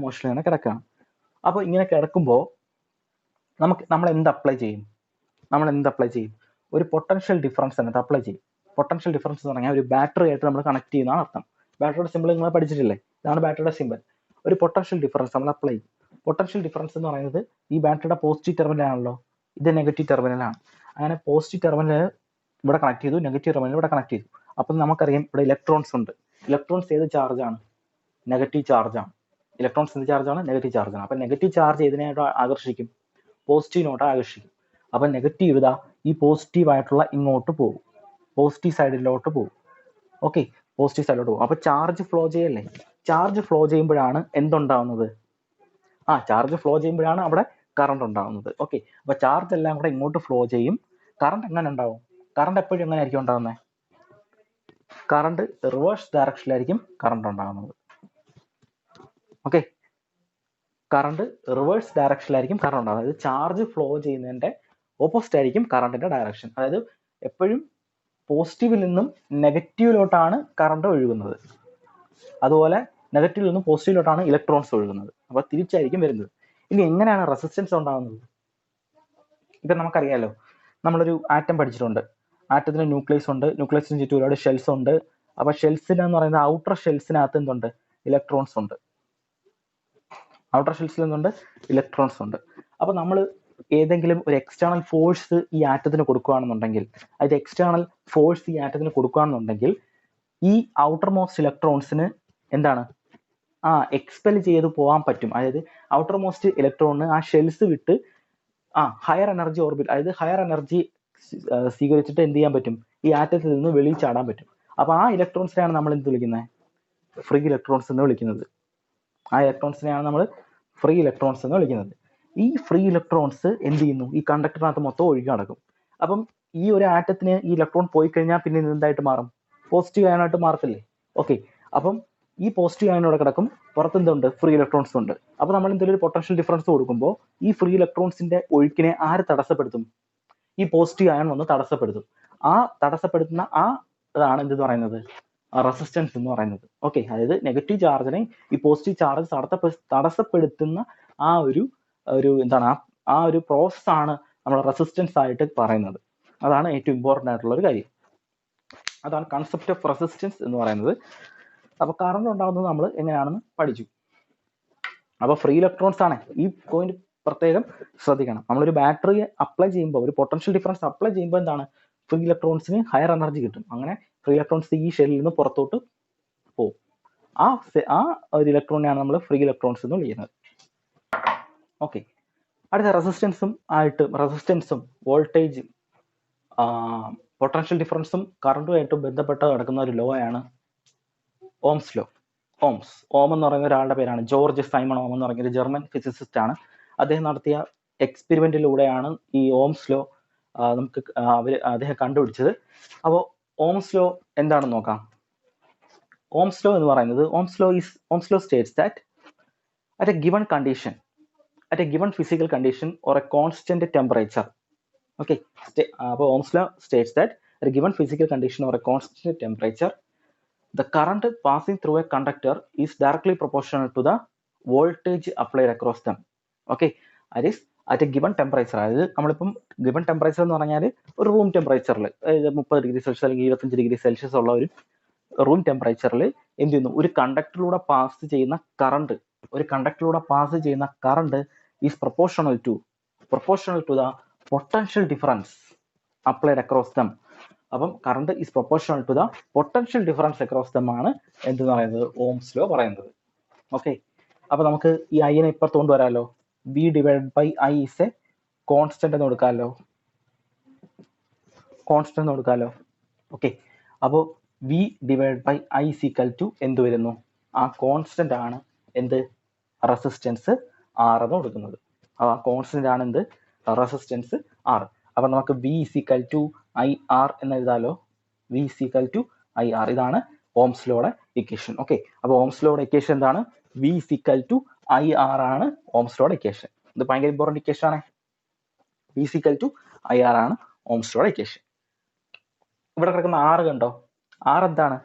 അപ്പോൾ ഇങ്ങനെ കിടക്കുമ്പോൾ നമ്മൾ എന്ത് അപ്ലൈ ചെയ്യും? ഒരു പൊട്ടൻഷ്യൽ ഡിഫറൻസ് എന്നിട്ട് അപ്ലൈ ചെയ്യും. പൊട്ടൻഷ്യൽ ഡിഫറൻസ് എന്ന് പറഞ്ഞാൽ ഒരു ബാറ്ററി ആയിട്ട് നമ്മൾ കണക്ട് ചെയ്യുന്നതാണ് അർത്ഥം. ബാറ്ററിയുടെ സിമ്പിൾ നിങ്ങൾ പഠിച്ചിട്ടില്ലേ? ഇതാണ് ബാറ്ററിയുടെ സിമ്പിൾ. ഒരു പൊട്ടൻഷ്യൽ ഡിഫറൻസ് നമ്മൾ അപ്ലൈ ചെയ്യും. പൊട്ടൻഷ്യൽ ഡിഫറൻസ് എന്ന് പറയുന്നത് ഈ ബാറ്ററിയുടെ പോസിറ്റീവ് ടെർമിനൽ ആണല്ലോ, ഇത് നെഗറ്റീവ് ടെർമിനലാണ്. അങ്ങനെ പോസിറ്റീവ് ടെർമിനൽ ഇവിടെ കണക്ട് ചെയ്തു, നെഗറ്റീവ് ടെർമിനൽ ഇവിടെ കണക്ട് ചെയ്തു. അപ്പം നമുക്കറിയാം ഇവിടെ ഇലക്ട്രോൺസ് ഉണ്ട്. ഇലക്ട്രോൺസ് ഏത് ചാർജാണ്? നെഗറ്റീവ് ചാർജാണ്. നെഗറ്റീവ് ചാർജാണ്. അപ്പം നെഗറ്റീവ് ചാർജ് ഏതിനായിട്ട് ആകർഷിക്കും? പോസിറ്റീവിനോട്ട് ആകർഷിക്കും. അപ്പം നെഗറ്റീവ് ഇതാ ഈ പോസിറ്റീവ് ആയിട്ടുള്ള ഇങ്ങോട്ട് പോകും, പോസിറ്റീവ് സൈഡിലോട്ട് പോകും. ഓക്കെ, പോസിറ്റീവ് സൈഡിലോട്ട് പോകും. അപ്പൊ ചാർജ് ഫ്ലോ ചെയ്യല്ലേ? ചാർജ് ഫ്ലോ ചെയ്യുമ്പോഴാണ് എന്തുണ്ടാവുന്നത്? ചാർജ് ഫ്ലോ ചെയ്യുമ്പോഴാണ് അവിടെ കറണ്ട് ഉണ്ടാകുന്നത്. ഓക്കെ, അപ്പൊ ചാർജ് എല്ലാം കൂടെ ഇങ്ങോട്ട് ഫ്ലോ ചെയ്യും. കറണ്ട് എങ്ങനെ ഉണ്ടാവും? കറണ്ട് എപ്പോഴും എങ്ങനെയായിരിക്കും ഉണ്ടാകുന്നത്? കറണ്ട് റിവേഴ്സ് ഡയറക്ഷനിലായിരിക്കും കറണ്ട് ഉണ്ടാകുന്നത്. ഓക്കെ, കറണ്ട് റിവേഴ്സ് ഡയറക്ഷനിലായിരിക്കും കറണ്ട് ഉണ്ടാകുന്നത്. അതായത് ചാർജ് ഫ്ലോ ചെയ്യുന്നതിന്റെ ഓപ്പോസിറ്റ് ആയിരിക്കും കറണ്ടിന്റെ ഡയറക്ഷൻ. അതായത് എപ്പോഴും പോസിറ്റീവിൽ നിന്നും നെഗറ്റീവിലോട്ടാണ് കറണ്ട് ഒഴുകുന്നത്. അതുപോലെ നെഗറ്റീവിൽ നിന്നും പോസിറ്റീവിലോട്ടാണ് ഇലക്ട്രോൺസ് ഒഴുകുന്നത്. അപ്പൊ തിരിച്ചായിരിക്കും വരുന്നത്. ഇനി എങ്ങനെയാണ് റെസിസ്റ്റൻസ് ഉണ്ടാകുന്നത്? ഇപ്പൊ നമുക്കറിയാലോ, നമ്മളൊരു ആറ്റം പഠിച്ചിട്ടുണ്ട്. ആറ്റത്തിന് ന്യൂക്ലിയസ് ഉണ്ട്, ന്യൂക്ലിയസിന് ചുറ്റും ഒരുപാട് ഷെൽസ് ഉണ്ട്. അപ്പൊ ഷെൽസിനെന്ന് പറയുന്നത് ഔട്ടർ ഷെൽസിനകത്ത് എന്തുണ്ട്? ഇലക്ട്രോൺസ് ഉണ്ട്. അപ്പൊ നമ്മൾ ഏതെങ്കിലും ഒരു എക്സ്റ്റേണൽ ഫോഴ്സ് ഈ ആറ്റത്തിന് കൊടുക്കുകയാണെന്നുണ്ടെങ്കിൽ, ഈ ഔട്ടർ മോസ്റ്റ് ഇലക്ട്രോൺസിന് എന്താണ് എക്സ്പെൽ ചെയ്ത് പോകാൻ പറ്റും. അതായത് ഔട്ടർ മോസ്റ്റ് ഇലക്ട്രോണിന് ആ ഷെൽസ് വിട്ട് ഹയർ എനർജി ഓർബിറ്റ്, അതായത് ഹയർ എനർജി സ്വീകരിച്ചിട്ട് എന്ത് ചെയ്യാൻ പറ്റും? ഈ ആറ്റത്തിൽ നിന്ന് വെളിയിൽ ചാടാൻ പറ്റും. അപ്പൊ ആ ഇലക്ട്രോൺസിനെയാണ് നമ്മൾ എന്ത് വിളിക്കുന്നത്? ഫ്രീ ഇലക്ട്രോൺസ് എന്ന് വിളിക്കുന്നത്. ഈ ഫ്രീ ഇലക്ട്രോൺസ് എന്ത് ചെയ്യുന്നു? ഈ കണ്ടക്ടറിനകത്ത് മൊത്തം ഒഴുകി നടക്കും. അപ്പം ഈ ഒരു ആറ്റത്തിന് ഈ ഇലക്ട്രോൺ പോയി കഴിഞ്ഞാൽ പിന്നെ എന്തായിട്ട് മാറും? പോസിറ്റീവ് അയണായിട്ട് മാറത്തില്ലേ? ഓക്കെ, അപ്പം ഈ പോസിറ്റീവ് അയണോടെ കിടക്കും, പുറത്ത് എന്തുണ്ട്? ഫ്രീ ഇലക്ട്രോൺസ് ഉണ്ട്. അപ്പൊ നമ്മൾ എന്തെങ്കിലും ഒരു പൊട്ടൻഷ്യൽ ഡിഫറൻസ് കൊടുക്കുമ്പോൾ ഈ ഫ്രീ ഇലക്ട്രോൺസിന്റെ ഒഴുക്കിനെ ആര് തടസ്സപ്പെടുത്തും? ഈ പോസിറ്റീവ് അയൺ വന്ന് തടസ്സപ്പെടുത്തും. ആ തടസ്സപ്പെടുത്തുന്ന അതാണ് എന്ത് പറയുന്നത്? റെസിസ്റ്റൻസ് എന്ന് പറയുന്നത്. ഓക്കെ, അതായത് നെഗറ്റീവ് ചാർജിനെ ഈ പോസിറ്റീവ് ചാർജ് തടസ്സപ്പെടുത്തുന്ന ഒരു പ്രോസസ് ആണ് നമ്മൾ റെസിസ്റ്റൻസ് ആയിട്ട് പറയുന്നത്. അതാണ് ഏറ്റവും ഇമ്പോർട്ടൻ്റ് ആയിട്ടുള്ള ഒരു കാര്യം. അതാണ് കൺസെപ്റ്റ് ഓഫ് റെസിസ്റ്റൻസ് എന്ന് പറയുന്നത്. അപ്പൊ കറണ്ട് ഉണ്ടാകുന്നത് നമ്മൾ എങ്ങനെയാണെന്ന് പഠിച്ചു. അപ്പൊ ഫ്രീ ഇലക്ട്രോൺസ് ആണ്. ഈ പോയിന്റ് പ്രത്യേകം ശ്രദ്ധിക്കണം. നമ്മളൊരു ബാറ്ററി അപ്ലൈ ചെയ്യുമ്പോൾ, ഒരു പൊട്ടൻഷ്യൽ ഡിഫറൻസ് അപ്ലൈ ചെയ്യുമ്പോൾ എന്താണ്? ഫ്രീ ഇലക്ട്രോൺസിന് ഹയർ എനർജി കിട്ടും. അങ്ങനെ ഫ്രീ ഇലക്ട്രോൺസ് ഈ ഷെല്ലിൽ നിന്ന് പുറത്തോട്ട് പോകും. ആ ഒരു ഇലക്ട്രോണിനെയാണ് നമ്മൾ ഫ്രീ ഇലക്ട്രോൺസ് എന്ന് വിളിക്കുന്നത്. ഓക്കെ, അടുത്ത റെസിസ്റ്റൻസും വോൾട്ടേജും പൊട്ടൻഷ്യൽ ഡിഫറൻസും കറണ്ടുമായിട്ട് ബന്ധപ്പെട്ട് നടക്കുന്ന ഒരു ലോ ആണ് ഓംസ് ലോ. ഓം എന്ന് പറയുന്ന ഒരാളുടെ പേരാണ് ജോർജ് സൈമൺ ഓം എന്ന് പറയുന്ന ഒരു ജർമ്മൻ ഫിസിസിസ്റ്റ് ആണ്. അദ്ദേഹം നടത്തിയ എക്സ്പെരിമെന്റിലൂടെയാണ് ഈ ഓംസ് ലോ അദ്ദേഹം കണ്ടുപിടിച്ചത്. അപ്പോൾ ഓംസ് ലോ എന്താണെന്ന് നോക്കാം. ഓംസ് ലോ എന്ന് പറയുന്നത്, Ohm's law states that at a given physical condition or a constant temperature. Okay, അപ്പോൾ Ohm's law states that at a given physical condition or a constant temperature, the current passing through a conductor is directly proportional to the voltage applied across them. Okay, that is at a given temperature. അതായത് നമ്മളിപ്പം given temperature എന്ന് പറഞ്ഞാൽ ഒരു room ടെമ്പറേച്ചറിൽ, അതായത് 30 degree Celsius അല്ലെങ്കിൽ 25 degree Celsius ഉള്ള ഒരു റൂം ടെമ്പറേച്ചറിൽ എന്ത് ചെയ്യുന്നു? ഒരു കണ്ടക്ടറിലൂടെ പാസ് ചെയ്യുന്ന current is proportional to the potential difference applied across them. അപ്പം current is proportional to the potential difference across them ആണ് എന്തെന്ന് പറയുന്നത്? ഓംസ് ലോ പറയുന്നത്. ഓക്കെ, അപ്പൊ നമുക്ക് ഈ ഐനെ ഇപ്പുറത്ത് കൊണ്ടുവരാമല്ലോ. V divide by I is a constant എന്ന് കൊടുക്കാമല്ലോ, കോൺസ്റ്റന്റ് എന്ന് കൊടുക്കാമല്ലോ. ഓക്കെ, അപ്പോൾ V divide by I equal to എന്ത് വരുന്നു? ആ കോൺസ്റ്റന്റ് ആണ് എന്ത്? റെസിസ്റ്റൻസ് ആർ എന്ന് കൊടുക്കുന്നത്. അപ്പോൾ ആ കോൺസ്റ്റന്റ് ആണ് എന്ത്? Resistance R. അപ്പം നമുക്ക് V equal to I R എന്ന് എഴുതാലോ. V equal to I R. ഇതാണ് ഓംസ് ലോയുടെ ഇക്വേഷൻ. ഓക്കെ, അപ്പോൾ ഓംസ് ലോയുടെ ഇക്വേഷൻ എന്താണ്? V equal to I R ആണ് ഓംസ് ലോയുടെ ഇക്വേഷൻ. ഇത് ഭയങ്കര ഇമ്പോർട്ടൻറ്റ് ഇക്വേഷൻ ആണ്. V equal to I R ആണ് ഓംസ് ലോയുടെ ഇക്വേഷൻ. ഇവിടെ കിടക്കുന്ന ആറ് കണ്ടോ? ആർ എന്താണ്?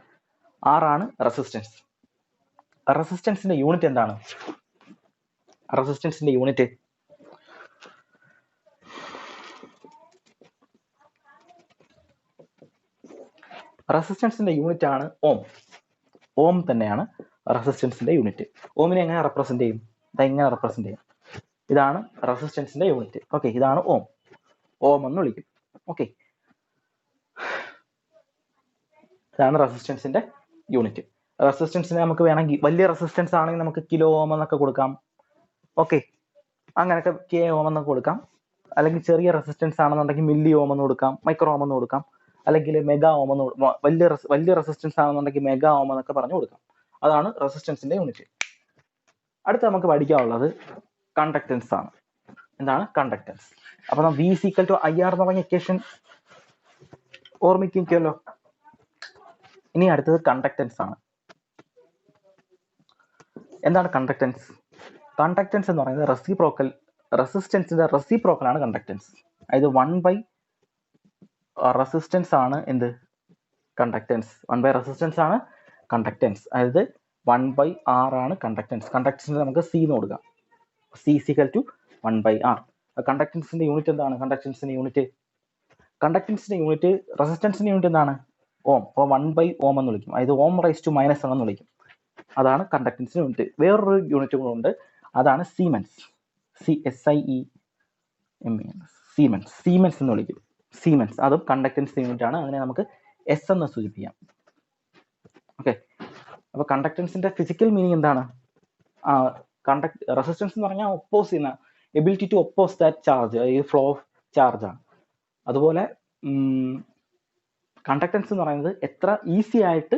ആറാണ് റെസിസ്റ്റൻസ്. റെസിസ്റ്റൻസിന്റെ യൂണിറ്റ് എന്താണ്? റെസിസ്റ്റൻസിന്റെ യൂണിറ്റ് റെസിസ്റ്റൻസിന്റെ യൂണിറ്റ് ആണ് ഓം. ഓം തന്നെയാണ് റെസിസ്റ്റൻസിന്റെ യൂണിറ്റ്. ഓമിനെ എങ്ങനെ റെപ്രസെന്റ് ചെയ്യും? ഇതെങ്ങനെ റെപ്രസെന്റ് ചെയ്യും? ഇതാണ് റെസിസ്റ്റൻസിന്റെ യൂണിറ്റ്. ഓക്കെ, ഇതാണ് ഓം. ഓം എന്ന് വിളിക്കും. ഓക്കെ, ഇതാണ് റെസിസ്റ്റൻസിന്റെ യൂണിറ്റ്. റെസിസ്റ്റൻസിനെ നമുക്ക് വേണമെങ്കിൽ വലിയ റെസിസ്റ്റൻസ് ആണെങ്കിൽ നമുക്ക് കിലോ ഓം എന്നൊക്കെ കൊടുക്കാം. ഓക്കെ, അങ്ങനെയൊക്കെ കെ ഓം എന്നൊക്കെ കൊടുക്കാം. അല്ലെങ്കിൽ ചെറിയ റെസിസ്റ്റൻസ് ആണെന്നുണ്ടെങ്കിൽ മില്ലി ഓം എന്ന് കൊടുക്കാം, മൈക്രോ ഓം എന്ന് കൊടുക്കാം, അല്ലെങ്കിൽ മെഗാ ഓം എന്ന് വലിയ റെസിസ്റ്റൻസ് ആണെന്നുണ്ടെങ്കിൽ മെഗാ ഓം എന്നൊക്കെ പറഞ്ഞു കൊടുക്കാം. അതാണ് റെസിസ്റ്റൻസിന്റെ യൂണിറ്റ്. അടുത്ത് നമുക്ക് പഠിക്കാനുള്ളത് കണ്ടക്ടൻസ് ആണ്. എന്താണ് കണ്ടക്ടൻസ്? അപ്പൊ V equal to I R എന്ന് പറഞ്ഞ ഇക്വേഷൻ ഓർമ്മിക്കുമല്ലോ. ഇനി അടുത്തത് കണ്ടക്ടൻസ് ആണ്. എന്താണ് കണ്ടക്ടൻസ്? കണ്ടക്ടൻസ് എന്ന് പറയുന്നത് റെസിപ്രോക്കൽ, റെസിസ്റ്റൻസിന്റെ റെസിപ്രോക്കൽ ആണ് കണ്ടക്ടൻസ്. അതായത് 1 റെസിസ്റ്റൻസ് ആണ് എന്ത്? കണ്ടക്ടൻസ്. 1 റെസിസ്റ്റൻസ് ആണ് കണ്ടക്ടൻസ്. അതായത് 1/r ആണ് കണ്ടക്ടൻസ്. കണ്ടക്ടൻസിന് നമുക്ക് സി എന്ന് കൊടുക്കാം. C equal to 1/r. കണ്ടക്ടൻസിന്റെ യൂണിറ്റ് എന്താണ്? കണ്ടക്ടൻസിന്റെ യൂണിറ്റ് റെസിസ്റ്റൻസിന്റെ യൂണിറ്റ് എന്താണ്? ഓം. അപ്പോൾ 1/ഓം എന്ന് വിളിക്കും. അതായത് ഓം റൈസ് ടു -1 എന്ന് വിളിക്കും. അതാണ് കണ്ടക്ടൻസിന്റെ യൂണിറ്റ്. വേറൊരു യൂണിറ്റ് കൂടെ ഉണ്ട്, അതാണ് സീമെൻസ്. സീമെൻസ് എന്ന് വിളിക്കും. സീമെൻസ് അതും കണ്ടക്ടൻസ് യൂണിറ്റ് ആണ്. അതിനെ നമുക്ക് എസ് എന്ന് സൂചിപ്പിക്കാം. ഓക്കെ, അപ്പൊ കണ്ടക്ടൻസിന്റെ ഫിസിക്കൽ മീനിങ് എന്താണ്? റെസിസ്റ്റൻസ് എന്ന് പറഞ്ഞാൽ ഒപ്പോസ് ചെയ്യുന്ന ability to oppose that charge, ഈ ഫ്ലോ ഓഫ് ചാർജ് ആണ്. അതുപോലെ കണ്ടക്ടൻസ് എന്ന് പറയുന്നത് എത്ര ഈസി ആയിട്ട്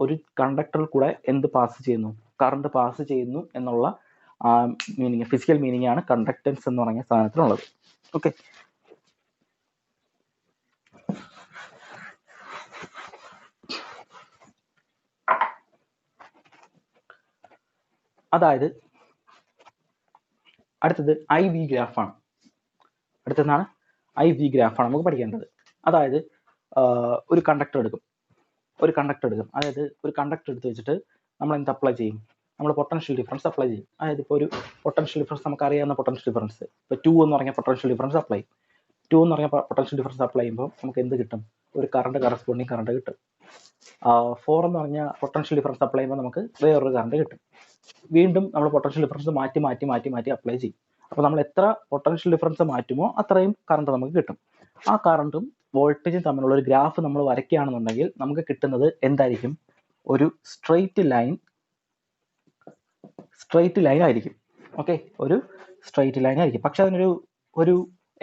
ഒരു കണ്ടക്ടറിൽ കൂടെ എന്ത് പാസ് ചെയ്യുന്നു, കറണ്ട് പാസ് ചെയ്യുന്നു എന്നുള്ള മീനിങ്, ഫിസിക്കൽ മീനിങ് ആണ് കണ്ടക്ടൻസ് എന്ന് പറഞ്ഞ സാധനത്തിനുള്ളത്. ഓക്കെ, അതായത് അടുത്തത് ഐ വി ഗ്രാഫാണ്. അടുത്തതാണ് ഐ വി ഗ്രാഫാണ് നമുക്ക് പഠിക്കേണ്ടത്. അതായത് ഒരു കണ്ടക്ടർ എടുക്കും. അതായത് ഒരു കണ്ടക്ടർ എടുത്ത് വെച്ചിട്ട് നമ്മൾ എന്ത് അപ്ലൈ ചെയ്യും? നമ്മൾ പൊട്ടൻഷ്യൽ ഡിഫറൻസ് അപ്ലൈ ചെയ്യും. അതായത് ഇപ്പോൾ ഒരു പൊട്ടൻഷ്യൽ ഡിഫറൻസ് നമുക്ക് അറിയാവുന്ന പൊട്ടൻഷ്യൽ ഡിഫറൻസ് ഇപ്പോൾ 2 എന്ന് പറഞ്ഞ പൊട്ടൻഷ്യൽ ഡിഫറൻസ് അപ്ലൈ ചെയ്യും. 2 എന്ന് പറഞ്ഞ പൊട്ടൻഷ്യൽ ഡിഫറൻസ് അപ്ലൈ ചെയ്യുമ്പോൾ നമുക്ക് എന്ത് കിട്ടും? ഒരു കറണ്ട് കറസ്പോണ്ടിങ് കറണ്ട് കിട്ടും. 4 എന്ന് പറഞ്ഞ പൊട്ടൻഷ്യൽ ഡിഫറൻസ് അപ്ലൈ ചെയ്യുമ്പോൾ നമുക്ക് വേറൊരു കറണ്ട് കിട്ടും. വീണ്ടും നമ്മൾ പൊട്ടൻഷ്യൽ ഡിഫറൻസ് മാറ്റി അപ്ലൈ ചെയ്യും. അപ്പോൾ നമ്മൾ എത്ര പൊട്ടൻഷ്യൽ ഡിഫറൻസ് മാറ്റുമോ അത്രയും കറണ്ട് നമുക്ക് കിട്ടും. ആ കറണ്ടും വോൾട്ടേജും തമ്മിലുള്ള ഒരു ഗ്രാഫ് നമ്മൾ വരയ്ക്കുകയാണെന്നുണ്ടെങ്കിൽ നമുക്ക് കിട്ടുന്നത് എന്തായിരിക്കും? ഒരു സ്ട്രെയിറ്റ് ലൈൻ ആയിരിക്കും. ഓക്കെ, ഒരു സ്ട്രെയിറ്റ് ലൈൻ ആയിരിക്കും. പക്ഷെ അതിനൊരു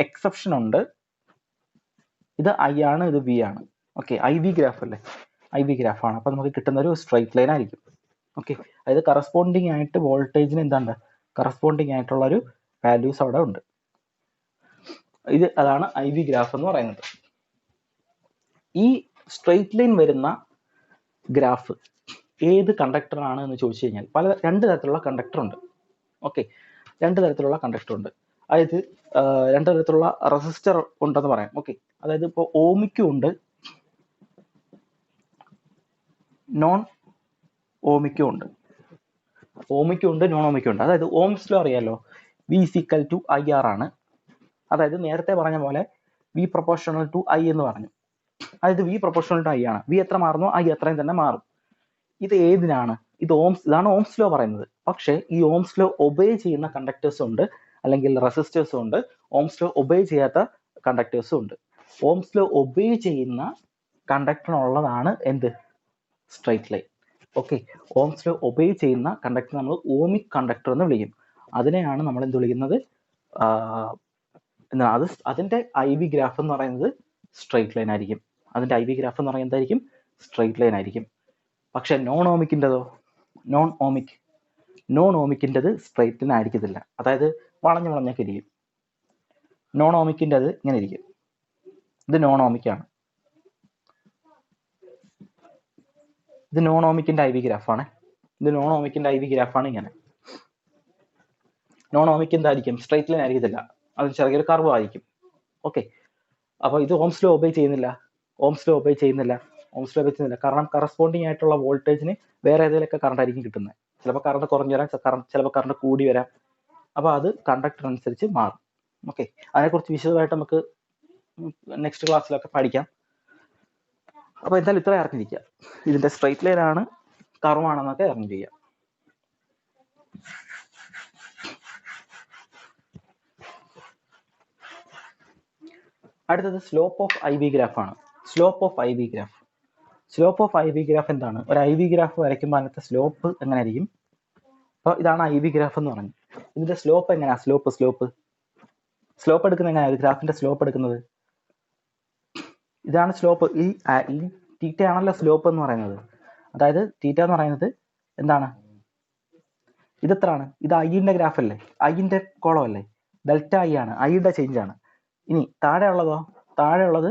എക്സെപ്ഷൻ ഉണ്ട്. ഇത് ഐ ആണ്, ഇത് വി ആണ്. ഓക്കെ, ഐ വി ഗ്രാഫ് അല്ലേ? ഐ വി ഗ്രാഫാണ്. അപ്പോൾ നമുക്ക് കിട്ടുന്ന ഒരു സ്ട്രെയിറ്റ് ലൈൻ ആയിരിക്കും. ഓക്കെ, അതായത് കറസ്പോണ്ടിങ് ആയിട്ട് വോൾട്ടേജിന് എന്താണ് കറസ്പോണ്ടിങ് ആയിട്ടുള്ള ഒരു വാല്യൂസ് അവിടെ ഉണ്ട്. അതാണ് ഐ വി ഗ്രാഫ് എന്ന് പറയുന്നത്. ഈ സ്ട്രെയിറ്റ് ലൈൻ വരുന്ന ഗ്രാഫ് ഏത് കണ്ടക്ടറാണ് എന്ന് ചോദിച്ചു കഴിഞ്ഞാൽ രണ്ട് തരത്തിലുള്ള കണ്ടക്ടർ ഉണ്ട്. ഓക്കെ, രണ്ട് തരത്തിലുള്ള കണ്ടക്ടർ ഉണ്ട്. അതായത് രണ്ട് തരത്തിലുള്ള റെസിസ്റ്റർ ഉണ്ടെന്ന് പറയാം. ഓക്കെ, അതായത് ഇപ്പോൾ ഓമിക്കും ഉണ്ട്, നോൺ ഓമിക്കും ഉണ്ട്. നോൺ ഓമിക്കും ഉണ്ട്. അതായത് ഓംസ് ലോ അറിയാലോ, V equal to I R ആണ്. അതായത് നേരത്തെ പറഞ്ഞ പോലെ വി പ്രൊപ്പോർഷണൽ ടു ഐ എന്ന് പറഞ്ഞു. അതായത് വി പ്രൊപ്പോർഷണൽ ടു ഐ ആണ്. വി എത്ര മാറുന്നോ ഐ അത്രയും തന്നെ മാറും. ഇത് ഏതിനാണ്? ഇതാണ് ഓംസ് ലോ പറയുന്നത്. പക്ഷേ ഈ ഓംസ് ലോ ഒബേ ചെയ്യുന്ന കണ്ടക്ടേഴ്സും ഉണ്ട്, അല്ലെങ്കിൽ റെസിസ്റ്റേഴ്സും ഉണ്ട്. ഓംസ് ലോ ഒബേ ചെയ്യാത്ത കണ്ടക്ടേഴ്സും ഉണ്ട്. ഓംസ് ലോ ഒബേ ചെയ്യുന്ന കണ്ടക്ടറിനുള്ളതാണ് എന്ത്? Straight line. Okay, Ohm's law obey ചെയ്യുന്ന കണ്ടക്ടർ നമ്മൾ ഓമിക് കണ്ടക്ടർ എന്ന് വിളിക്കും. അതിനെയാണ് നമ്മൾ എന്ത് വിളിക്കുന്നത്, എന്താ അത് അതിൻ്റെ ഐ വി ഗ്രാഫ് എന്ന് പറയുന്നത് സ്ട്രെയിറ്റ് ലൈൻ ആയിരിക്കും. അതിൻ്റെ ഐ വി ഗ്രാഫ് എന്ന് പറയുന്നത് എന്തായിരിക്കും, സ്ട്രെയിറ്റ് ലൈൻ ആയിരിക്കും. പക്ഷെ നോൺ ഓമിക്കിൻ്റെതോ, നോൺ ഓമിക്കിൻ്റെത് സ്ട്രെയിറ്റ് ലൈൻ ആയിരിക്കത്തില്ല, അതായത് വളഞ്ഞു വളഞ്ഞൊക്കെ ഇരിക്കും. നോൺ ഓമിക്കിൻ്റെ അത് ഇങ്ങനെ ഇരിക്കും. ഇത് നോൺ ഓമിക്കാണ്, ഇത് നോൺ ഓമിക്കിൻ്റെ ഐ വി ഗ്രാഫാണ്. ഇത് നോൺ ഓമിക്കിൻ്റെ ഐ വി ഗ്രാഫാണ് ഇങ്ങനെ. നോൺ ഓമിക്ക് എന്തായിരിക്കും, സ്ട്രെയിറ്റ് ലൈൻ ആയിരിക്കത്തില്ല, അത് ചെറിയൊരു കർവ് ആയിരിക്കും. ഓക്കെ, അപ്പോൾ ഇത് ഓംസ് ലോ ഒബേ ചെയ്യുന്നില്ല, കാരണം കറസ്പോണ്ടിങ് ആയിട്ടുള്ള വോൾട്ടേജിന് വേറെ ഏതെങ്കിലുമൊക്കെ കറണ്ട് ആയിരിക്കും കിട്ടുന്നത്. ചിലപ്പോൾ കറണ്ട് കുറഞ്ഞു വരാം, ചിലപ്പോൾ കറണ്ട് കൂടി വരാം. അപ്പോൾ അത് കണ്ടക്ടർ അനുസരിച്ച് മാറും. ഓക്കെ, അതിനെക്കുറിച്ച് വിശദമായിട്ട് നമുക്ക് നെക്സ്റ്റ് ക്ലാസ്സിലൊക്കെ പഠിക്കാം. അപ്പോൾ എന്തായാലും ഇത്ര അറിഞ്ഞിരിക്കുക, ഇതിൻ്റെ സ്ട്രെയിറ്റ് ലൈൻ ആണ് കർവാണെന്നൊക്കെ അറിഞ്ഞിരിക്കുക. അടുത്തത് slope of I V graph ആണ്. Slope of I V graph എന്താണ്? ഒരു ഐ വി ഗ്രാഫ് വരയ്ക്കുമ്പോൾ അതിനകത്ത് സ്ലോപ്പ് എങ്ങനെ ആയിരിക്കും? അപ്പോൾ ഇതാണ് ഐ വി ഗ്രാഫ് എന്ന് പറഞ്ഞു. ഇതിന്റെ സ്ലോപ്പ് എങ്ങനെയാ? സ്ലോപ്പ് എടുക്കുന്നത് എങ്ങനെയാണ്? ഗ്രാഫിന്റെ സ്ലോപ്പ് എടുക്കുന്നത് ഇതാണ് സ്ലോപ്പ്. ഈ തീറ്റ ആണല്ലോ സ്ലോപ്പ് എന്ന് പറയുന്നത്. അതായത് തീറ്റ എന്ന് പറയുന്നത് എന്താണ്? ഇതെത്രാണ്? ഇത് ഐന്റെ ഗ്രാഫ് അല്ലേ, ഐന്റെ കോളം അല്ലേ, ഡെൽറ്റ ഐ ആണ്, ഐയുടെ ചേഞ്ച് ആണ്. ഇനി താഴെയുള്ളത്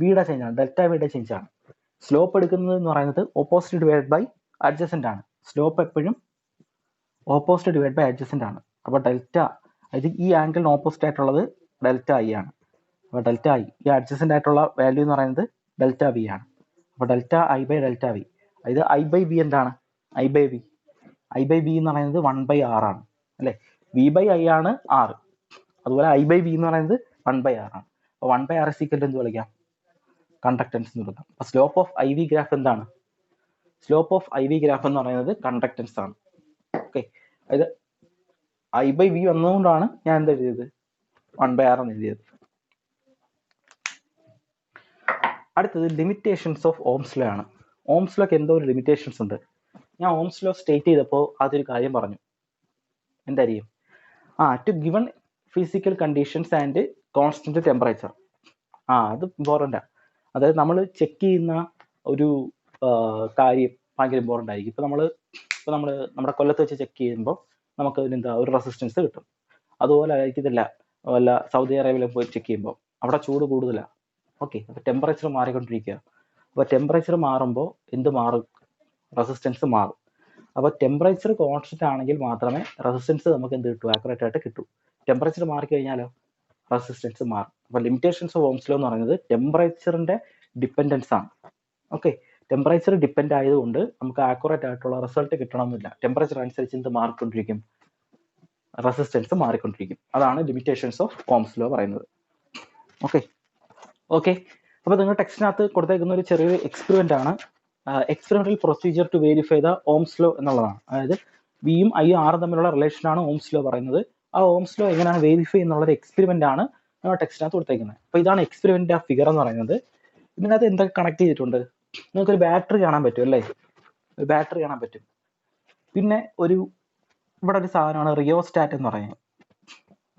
ബിയുടെ ചേഞ്ച് ആണ്, ഡെൽറ്റ ബിയുടെ ചേഞ്ച് ആണ്. സ്ലോപ്പ് എടുക്കുന്നത് എന്ന് പറയുന്നത് ഓപ്പോസിറ്റ് ഡിവൈഡ് ബൈ അഡ്ജസന്റ് ആണ്. സ്ലോപ്പ് എപ്പോഴും ഓപ്പോസിറ്റ് ഡിവൈഡ് ബൈ അഡ്ജസന്റ് ആണ്. അപ്പോൾ ഡെൽറ്റ, ഇത് ഈ ആംഗിളിന് ഓപ്പോസിറ്റ് ആയിട്ടുള്ളത് ഡെൽറ്റ ഐ ആണ്. അപ്പോൾ ഡെൽറ്റ ഐ, ഈ അഡ്ജസന്റ് ആയിട്ടുള്ള വാല്യൂ എന്ന് പറയുന്നത് ഡെൽറ്റ ബി ആണ്. അപ്പോൾ delta I by delta B, ഇത് ഐ ബൈ ബി എന്താണ്? ഐ ബൈ ബി എന്ന് പറയുന്നത് 1/r ആണ് അല്ലേ. വി ബൈ ഐ ആണ് r, അതുപോലെ ഐ ബൈ ബി എന്ന് പറയുന്നത് 1/r ആണ്. അപ്പോൾ 1/r = എന്ത് വിളിക്കാം? കണ്ടക്ടൻസ് എന്ന് വിളിക്കാം. അപ്പോൾ slope of I V graph എന്താണ്? Slope of I V graph എന്ന് പറയുന്നത് കണ്ടക്ടൻസ് ആണ്. ഓക്കെ, അതായത് ഐ ബൈ വി വന്നതുകൊണ്ടാണ് ഞാൻ എന്താ എഴുതിയത്, 1/r എന്ന് എഴുതിയത്. അടുത്തത് ലിമിറ്റേഷൻസ് ഓഫ് ഓംസ് ലോ ആണ്. ഓംസ് ലോക്ക് എന്തോ ഒരു ലിമിറ്റേഷൻസ് ഉണ്ട്. ഞാൻ ഓംസ് ലോ സ്റ്റേറ്റ് ചെയ്തപ്പോൾ അതൊരു കാര്യം പറഞ്ഞു. എന്തായിരിക്കും? To given physical conditions and constant temperature. അത് ഇമ്പോർട്ടൻ്റാണ്. അതായത് നമ്മൾ ചെക്ക് ചെയ്യുന്ന ഒരു കാര്യം ഭയങ്കര ഇമ്പോർട്ടൻ്റ് ആയിരിക്കും. ഇപ്പോൾ നമ്മൾ നമ്മുടെ കൊല്ലത്ത് വെച്ച് ചെക്ക് ചെയ്യുമ്പോൾ നമുക്ക് അതിനെന്താ ഒരു റെസിസ്റ്റൻസ് കിട്ടും. അതുപോലെ ആയിരിക്കത്തില്ല വല്ല സൗദി അറേബ്യയിൽ പോയി ചെക്ക് ചെയ്യുമ്പോൾ, അവിടെ ചൂട് കൂടുതലാണ്. ഓക്കെ, അപ്പോൾ ടെമ്പറേച്ചർ മാറിക്കൊണ്ടിരിക്കുക. അപ്പോൾ ടെമ്പറേച്ചർ മാറുമ്പോൾ എന്ത് മാറും? റെസിസ്റ്റൻസ് മാറും. അപ്പോൾ ടെമ്പറേച്ചർ കോൺസ്റ്റന്റ് ആണെങ്കിൽ മാത്രമേ റെസിസ്റ്റൻസ് നമുക്ക് എന്ത് കിട്ടൂ? ആക്യുറേറ്റ് ആയിട്ട് കിട്ടൂ. ടെമ്പറേച്ചർ മാറിക്കഴിഞ്ഞാലോ റെസിസ്റ്റൻസ് മാറും. അപ്പോൾ ലിമിറ്റേഷൻസ് ഓഫ് ഓംസ് ലോ എന്ന് പറയുന്നത് ടെമ്പറേച്ചറിന്റെ ഡിപ്പെൻഡൻസ് ആണ്. ഓക്കെ, ടെമ്പറേച്ചർ ഡിപ്പെൻഡ് ആയതുകൊണ്ട് നമുക്ക് ആക്യുറേറ്റ് ആയിട്ടുള്ള റിസൾട്ട് കിട്ടണമെന്നില്ല. ടെമ്പറേച്ചർ അനുസരിച്ച് എന്ത് മാറിക്കൊണ്ടിരിക്കും? റെസിസ്റ്റൻസ് മാറിക്കൊണ്ടിരിക്കും. അതാണ് ലിമിറ്റേഷൻസ് ഓഫ് ഓംസ് ലോ പറയുന്നത്. ഓക്കെ, അപ്പോൾ നിങ്ങൾ ടെക്സ്റ്റിനകത്ത് കൊടുത്തേക്കുന്ന ഒരു ചെറിയൊരു എക്സ്പെരിമെന്റ് ആണ്, experimental procedure to verify the Ohm's law എന്നുള്ളതാണ്. അതായത് വിയും ഐയും ആറും തമ്മിലുള്ള റിലേഷനാണ് ഓംസ് ലോ പറയുന്നത്. ആ ഓംസ് ലോ എങ്ങനെയാണ് വെരിഫൈ എന്നുള്ളൊരു എക്സ്പെരിമെന്റ് ആണ് നമ്മൾ ടെക്സ്റ്റിനകത്ത് കൊടുത്തേക്കുന്നത്. അപ്പോൾ ഇതാണ് എക്സ്പെരിമെന്റ് ഓഫ് ഫിഗർ എന്ന് പറയുന്നത്. ഇതിനകത്ത് എന്തൊക്കെ കണക്ട് ചെയ്തിട്ടുണ്ട്? നിങ്ങൾക്കൊരു ബാറ്ററി കാണാൻ പറ്റും അല്ലേ, ഒരു ബാറ്ററി കാണാൻ പറ്റും. പിന്നെ ഇവിടെ ഒരു സാധനമാണ് റിയോസ്റ്റാറ്റ് എന്ന് പറയുന്നത്.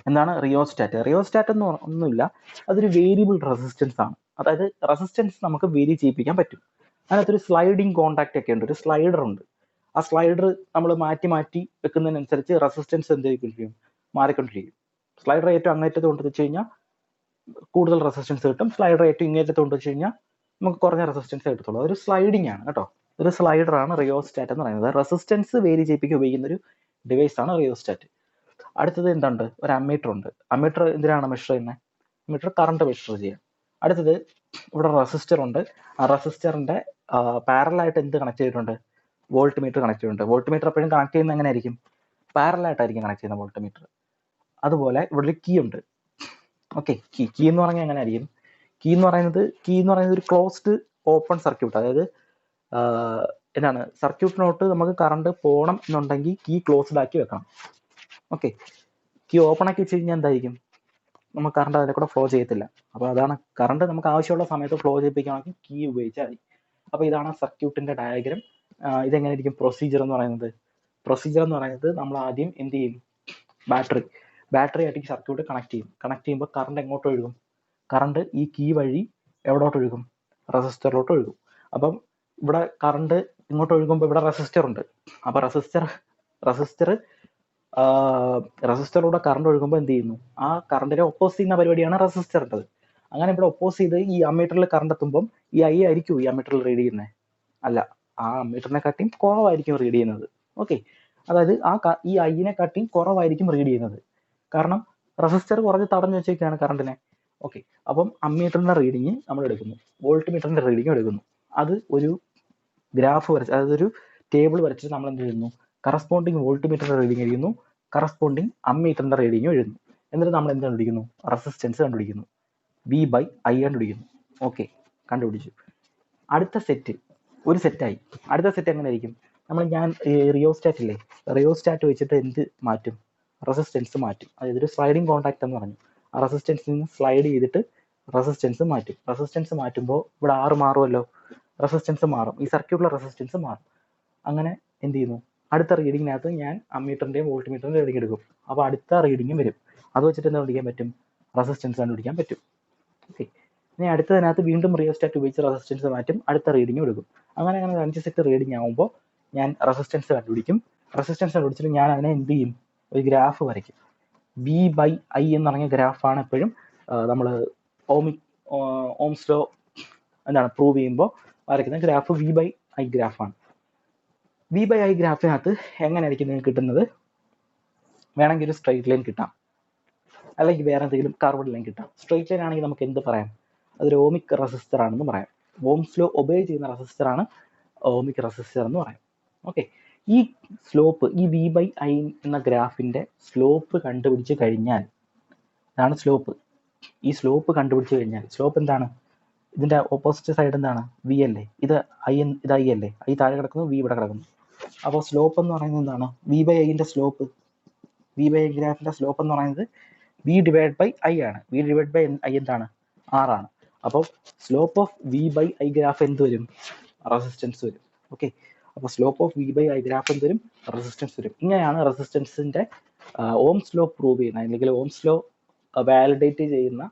എന്താണ് റിയോസ്റ്റാറ്റ്? റിയോസ്റ്റാറ്റ് എന്ന് ഒന്നുമില്ല, അതൊരു വേരിയബിൾ റെസിസ്റ്റൻസ് ആണ്. അതായത് റെസിസ്റ്റൻസ് നമുക്ക് വേരി ചെയ്യിപ്പിക്കാൻ പറ്റും. അതിനകത്തൊരു സ്ലൈഡിങ് കോണ്ടാക്ട് ഒക്കെ ഉണ്ട്, ഒരു സ്ലൈഡർ ഉണ്ട്. ആ സ്ലൈഡർ നമ്മൾ മാറ്റി വെക്കുന്നതിനനുസരിച്ച് റെസിസ്റ്റൻസ് എന്തെങ്കിലും മാറിക്കൊണ്ടിരിക്കും. സ്ലൈഡർ ഏറ്റവും അങ്ങേറ്റത്ത് കൊണ്ട് വെച്ച് കഴിഞ്ഞാൽ കൂടുതൽ റെസിസ്റ്റൻസ് കിട്ടും, സ്ലൈഡർ ഏറ്റവും ഇങ്ങേറ്റത്ത് കൊണ്ട് വെച്ച് കഴിഞ്ഞാൽ നമുക്ക് കുറഞ്ഞ റെസിസ്റ്റൻസ് കിട്ടത്തുള്ളൂ. അതൊരു സ്ലൈഡിങ് ആണ് കേട്ടോ, ഒരു സ്ലൈഡറാണ് റിയോസ്റ്റാറ്റ് എന്ന് പറയുന്നത്. റെസിസ്റ്റൻസ് വേരി ചെയ്യിപ്പിക്കാൻ ഉപയോഗിക്കുന്ന ഒരു ഡിവൈസ് ആണ് റിയോസ്റ്റാറ്റ്. അടുത്തത് എന്തുണ്ട്? ഒരു അമ്മീറ്റർ ഉണ്ട്. അമ്മീറ്റർ എന്തിനാണ് മെഷർ ചെയ്യുന്നത്? അമ്മീറ്റർ കറണ്ട് മെഷർ ചെയ്യാൻ. അടുത്തത് ഇവിടെ റെസിസ്റ്റർ ഉണ്ട്. ആ റെസിസ്റ്ററിന്റെ പാരലായിട്ട് എന്ത് കണക്ട് ചെയ്തിട്ടുണ്ട്? വോൾട്ട് മീറ്റർ കണക്ട് ചെയ്തിട്ടുണ്ട്. വോൾട്ട് മീറ്റർ എപ്പോഴും കണക്ട് ചെയ്യുന്നത് എങ്ങനെയായിരിക്കും? പാരലായിട്ടായിരിക്കും കണക്ട് ചെയ്യുന്ന വോൾട്ട് മീറ്റർ. അതുപോലെ ഇവിടെ ഒരു കീ ഉണ്ട്. ഓക്കെ, കീ എന്ന് പറഞ്ഞാൽ എങ്ങനെ ആയിരിക്കും? കീ എന്ന് പറയുന്നത് ഒരു ക്ലോസ്ഡ് ഓപ്പൺ സർക്യൂട്ട്. അതായത് എന്താണ്, സർക്യൂട്ടിനോട്ട് നമുക്ക് കറണ്ട് പോകണം എന്നുണ്ടെങ്കിൽ കീ ക്ലോസ്ഡ് ആക്കി വെക്കണം. ഓക്കെ, കീ ഓപ്പൺ ആക്കി വെച്ച് കഴിഞ്ഞാൽ എന്തായിരിക്കും? നമുക്ക് കറണ്ട് അതിൽ കൂടെ ഫ്ലോ ചെയ്യത്തില്ല. അപ്പോൾ അതാണ് കറണ്ട് നമുക്ക് ആവശ്യമുള്ള സമയത്ത് ഫ്ലോ ചെയ്യിപ്പിക്കണമെങ്കിൽ കീ ഉപയോഗിച്ചാൽ മതി. അപ്പോൾ ഇതാണ് സർക്യൂട്ടിന്റെ ഡയഗ്രം. ഇതെങ്ങനെയായിരിക്കും പ്രൊസീജിയർ എന്ന് പറയുന്നത്? നമ്മൾ ആദ്യം എന്ത് ചെയ്യും? ബാറ്ററി ആയിട്ട് ഈ സർക്യൂട്ട് കണക്ട് ചെയ്യുമ്പോൾ കറണ്ട് എങ്ങോട്ട് ഒഴുകും? കറണ്ട് ഈ കീ വഴി എവിടോട്ട് ഒഴുകും? റെസിസ്റ്ററിലോട്ട് ഒഴുകും. അപ്പം ഇവിടെ കറണ്ട് ഇങ്ങോട്ട് ഒഴുകുമ്പോൾ ഇവിടെ റെസിസ്റ്റർ ഉണ്ട്. അപ്പൊ റെസിസ്റ്ററിലൂടെ കറണ്ട് ഒഴുകുമ്പോൾ എന്ത് ചെയ്യുന്നു? ആ കറണ്ടിനെ ഒപ്പോസ് ചെയ്യുന്ന പരിപാടിയാണ് റെസിസ്റ്ററിൻ്റെത്. അങ്ങനെ ഇവിടെ ഒപ്പോസ് ചെയ്ത് ഈ അമ്മീറ്ററിൽ കറണ്ട് എത്തുമ്പം ഈ ഐ ആയിരിക്കും ഈ അമ്മീറ്ററിൽ റീഡ് ചെയ്യുന്നത്? അല്ല, ആ അമ്മീറ്ററിനെ കാട്ടിയും കുറവായിരിക്കും റീഡ് ചെയ്യുന്നത്. ഓക്കെ, അതായത് ഈ ഐനെ കാട്ടിയും കുറവായിരിക്കും റീഡ് ചെയ്യുന്നത്. കാരണം റെസിസ്റ്റർ കുറച്ച് തടഞ്ഞു വെച്ചേക്കാണ് കറണ്ടിനെ. ഓക്കെ, അപ്പം അമ്മീറ്ററിന്റെ റീഡിങ് നമ്മൾ എടുക്കുന്നു, വോൾട്ട് മീറ്ററിന്റെ റീഡിങ് എടുക്കുന്നു. അത് ഒരു ഗ്രാഫ് വരച്ച്, അതായത് ഒരു ടേബിൾ വരച്ചിട്ട് നമ്മൾ എന്ത് ചെയ്യുന്നു? കറസ്പോണ്ടിങ് വോൾട്ട് മീറ്ററിന്റെ റീഡിങ് എഴുതുന്നു, കറസ്പോണ്ടിങ് അമ്മീറ്ററിന്റെ റീഡിങ് എഴുതുന്നു. എന്നിട്ട് നമ്മൾ എന്ത് കണ്ടുപിടിക്കുന്നു? റെസിസ്റ്റൻസ് കണ്ടുപിടിക്കുന്നു, V/I കണ്ടുപിടിക്കുന്നു. ഓക്കെ, കണ്ടുപിടിച്ചു. അടുത്ത സെറ്റ് ഒരു സെറ്റായി. അടുത്ത സെറ്റ് എങ്ങനെ ആയിരിക്കും? ഞാൻ റിയോസ്റ്റാറ്റ് ഇല്ലേ, റിയോസ്റ്റാറ്റ് വെച്ചിട്ട് എന്ത് മാറ്റും? റെസിസ്റ്റൻസ് മാറ്റും. അതായത് ഒരു സ്ലൈഡിങ് കോൺടാക്ട് എന്ന് പറഞ്ഞു. ആ റെസിസ്റ്റൻസിൽ നിന്ന് സ്ലൈഡ് ചെയ്തിട്ട് റെസിസ്റ്റൻസ് മാറ്റും. റെസിസ്റ്റൻസ് മാറ്റുമ്പോൾ ഇവിടെ R മാറുമല്ലോ, റെസിസ്റ്റൻസ് മാറും, ഈ സർക്യൂട്ടിലെ റെസിസ്റ്റൻസ് മാറും. അങ്ങനെ എന്ത് ചെയ്യുന്നു? അടുത്ത റീഡിങ്ങിനകത്ത് ഞാൻ അമ്മീറ്ററിന്റെയും വോൾട്ട് മീറ്ററിന്റെ റീഡിങ് എടുക്കും. അപ്പോൾ അടുത്ത റീഡിങ്ങും വരും. അത് വെച്ചിട്ട് എന്താ കണ്ടുപിടിക്കാൻ പറ്റും? റെസിസ്റ്റൻസ് കണ്ടുപിടിക്കാൻ പറ്റും. ഓക്കെ, ഇനി അടുത്തതിനകത്ത് വീണ്ടും റിയോസ്റ്റാറ്റ് ഉപയോഗിച്ച് റെസിസ്റ്റൻസ് മാറ്റും, അടുത്ത റീഡിങ് എടുക്കും. അങ്ങനെ 5 സെറ്റ് റീഡിങ് ആകുമ്പോൾ ഞാൻ റെസിസ്റ്റൻസ് കണ്ടുപിടിക്കും. റെസിസ്റ്റൻസ് കണ്ടുപിടിച്ചിട്ട് ഞാൻ അതിനെ എന്ത് ചെയ്യും? ഒരു ഗ്രാഫ് വരയ്ക്കും. V/I എന്ന് പറഞ്ഞ ഗ്രാഫാണ് എപ്പോഴും നമ്മൾ ഓംസ് ലോ എന്താണ് പ്രൂവ് ചെയ്യുമ്പോൾ വരയ്ക്കുന്ന ഗ്രാഫ് V/I ഗ്രാഫാണ്. V/I ഗ്രാഫിനകത്ത് എങ്ങനെയായിരിക്കും നിങ്ങൾക്ക് കിട്ടുന്നത്? വേണമെങ്കിൽ ഒരു സ്ട്രൈറ്റ് ലൈൻ കിട്ടാം, അല്ലെങ്കിൽ വേറെ എന്തെങ്കിലും കർവ്ഡ് ലൈൻ കിട്ടാം. സ്ട്രൈറ്റ് ലൈൻ ആണെങ്കിൽ നമുക്ക് എന്ത് പറയാം? അതൊരു ഓമിക് റെസിസ്റ്റർ ആണെന്ന് പറയാം. ഓംസ് ലോ ഒബേ ചെയ്യുന്ന റെസിസ്റ്റർ ആണ് ഓമിക് റെസിസ്റ്റർ എന്ന് പറയാം. ഓക്കെ, ഈ സ്ലോപ്പ്, ഈ V/I എന്ന ഗ്രാഫിന്റെ സ്ലോപ്പ് കണ്ടുപിടിച്ച് കഴിഞ്ഞാൽ, ഇതാണ് സ്ലോപ്പ്. ഈ സ്ലോപ്പ് കണ്ടുപിടിച്ച് കഴിഞ്ഞാൽ, സ്ലോപ്പ് എന്താണ്? ഇതിന്റെ ഓപ്പോസിറ്റ് സൈഡ് എന്താണ്? V അല്ലേ? ഇത് I അല്ലേ? I താഴെ കിടക്കുന്നു, V ഇവിടെ കിടക്കുന്നു. അപ്പോൾ സ്ലോപ്പ് എന്ന് പറയുന്നത് എന്താണ്? V/Iന്റെ സ്ലോപ്പ്, V/I ഗ്രാഫിന്റെ സ്ലോപ്പ് എന്ന് പറയുന്നത് V/I ആണ്. V/I എന്താണ്? R ആണ്. അപ്പോൾ സ്ലോപ്പ് ഓഫ് V/I ഗ്രാഫ് എന്ത് വരും? റെസിസ്റ്റൻസ് വരും. ഓക്കെ, അപ്പോൾ സ്ലോപ്പ് ഓഫ് V/I ഗ്രാഫ് എന്ത് വരും? റെസിസ്റ്റൻസ് വരും. ഇങ്ങനെയാണ് റെസിസ്റ്റൻസിന്റെ ഓംസ് ലോ പ്രൂവ് ചെയ്യുന്ന, അല്ലെങ്കിൽ ഓംസ് ലോ വാലിഡേറ്റ് ചെയ്യുന്ന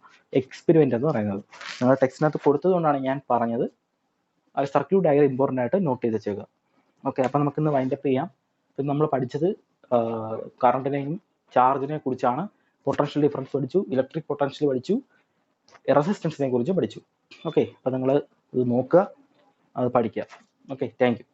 എക്സ്പെരിമെന്റ് എന്ന് പറയുന്നത്. നിങ്ങളുടെ ടെക്സ്റ്റിനകത്ത് കൊടുത്തതുകൊണ്ടാണ് ഞാൻ പറഞ്ഞത്. അത് സർക്യൂട്ട് ഡയഗ്രം ഇമ്പോർട്ടൻ്റ് ആയിട്ട് നോട്ട് ചെയ്ത് വെച്ചേക്കുക. ഓക്കെ, അപ്പം നമുക്കിന്ന് വൈൻഡപ്പ് ചെയ്യാം. ഇപ്പം നമ്മൾ പഠിച്ചത് കറണ്ടിനെയും ചാർജിനെ കുറിച്ചാണ്. പൊട്ടൻഷ്യൽ ഡിഫറൻസ് പഠിച്ചു, ഇലക്ട്രിക് പൊട്ടൻഷ്യൽ പഠിച്ചു, റെസിസ്റ്റൻസിനെ കുറിച്ച് പഠിച്ചു. ഓക്കെ, അപ്പം നിങ്ങൾ ഇത് നോക്കുക, അത് പഠിക്കുക. Okay, thank you.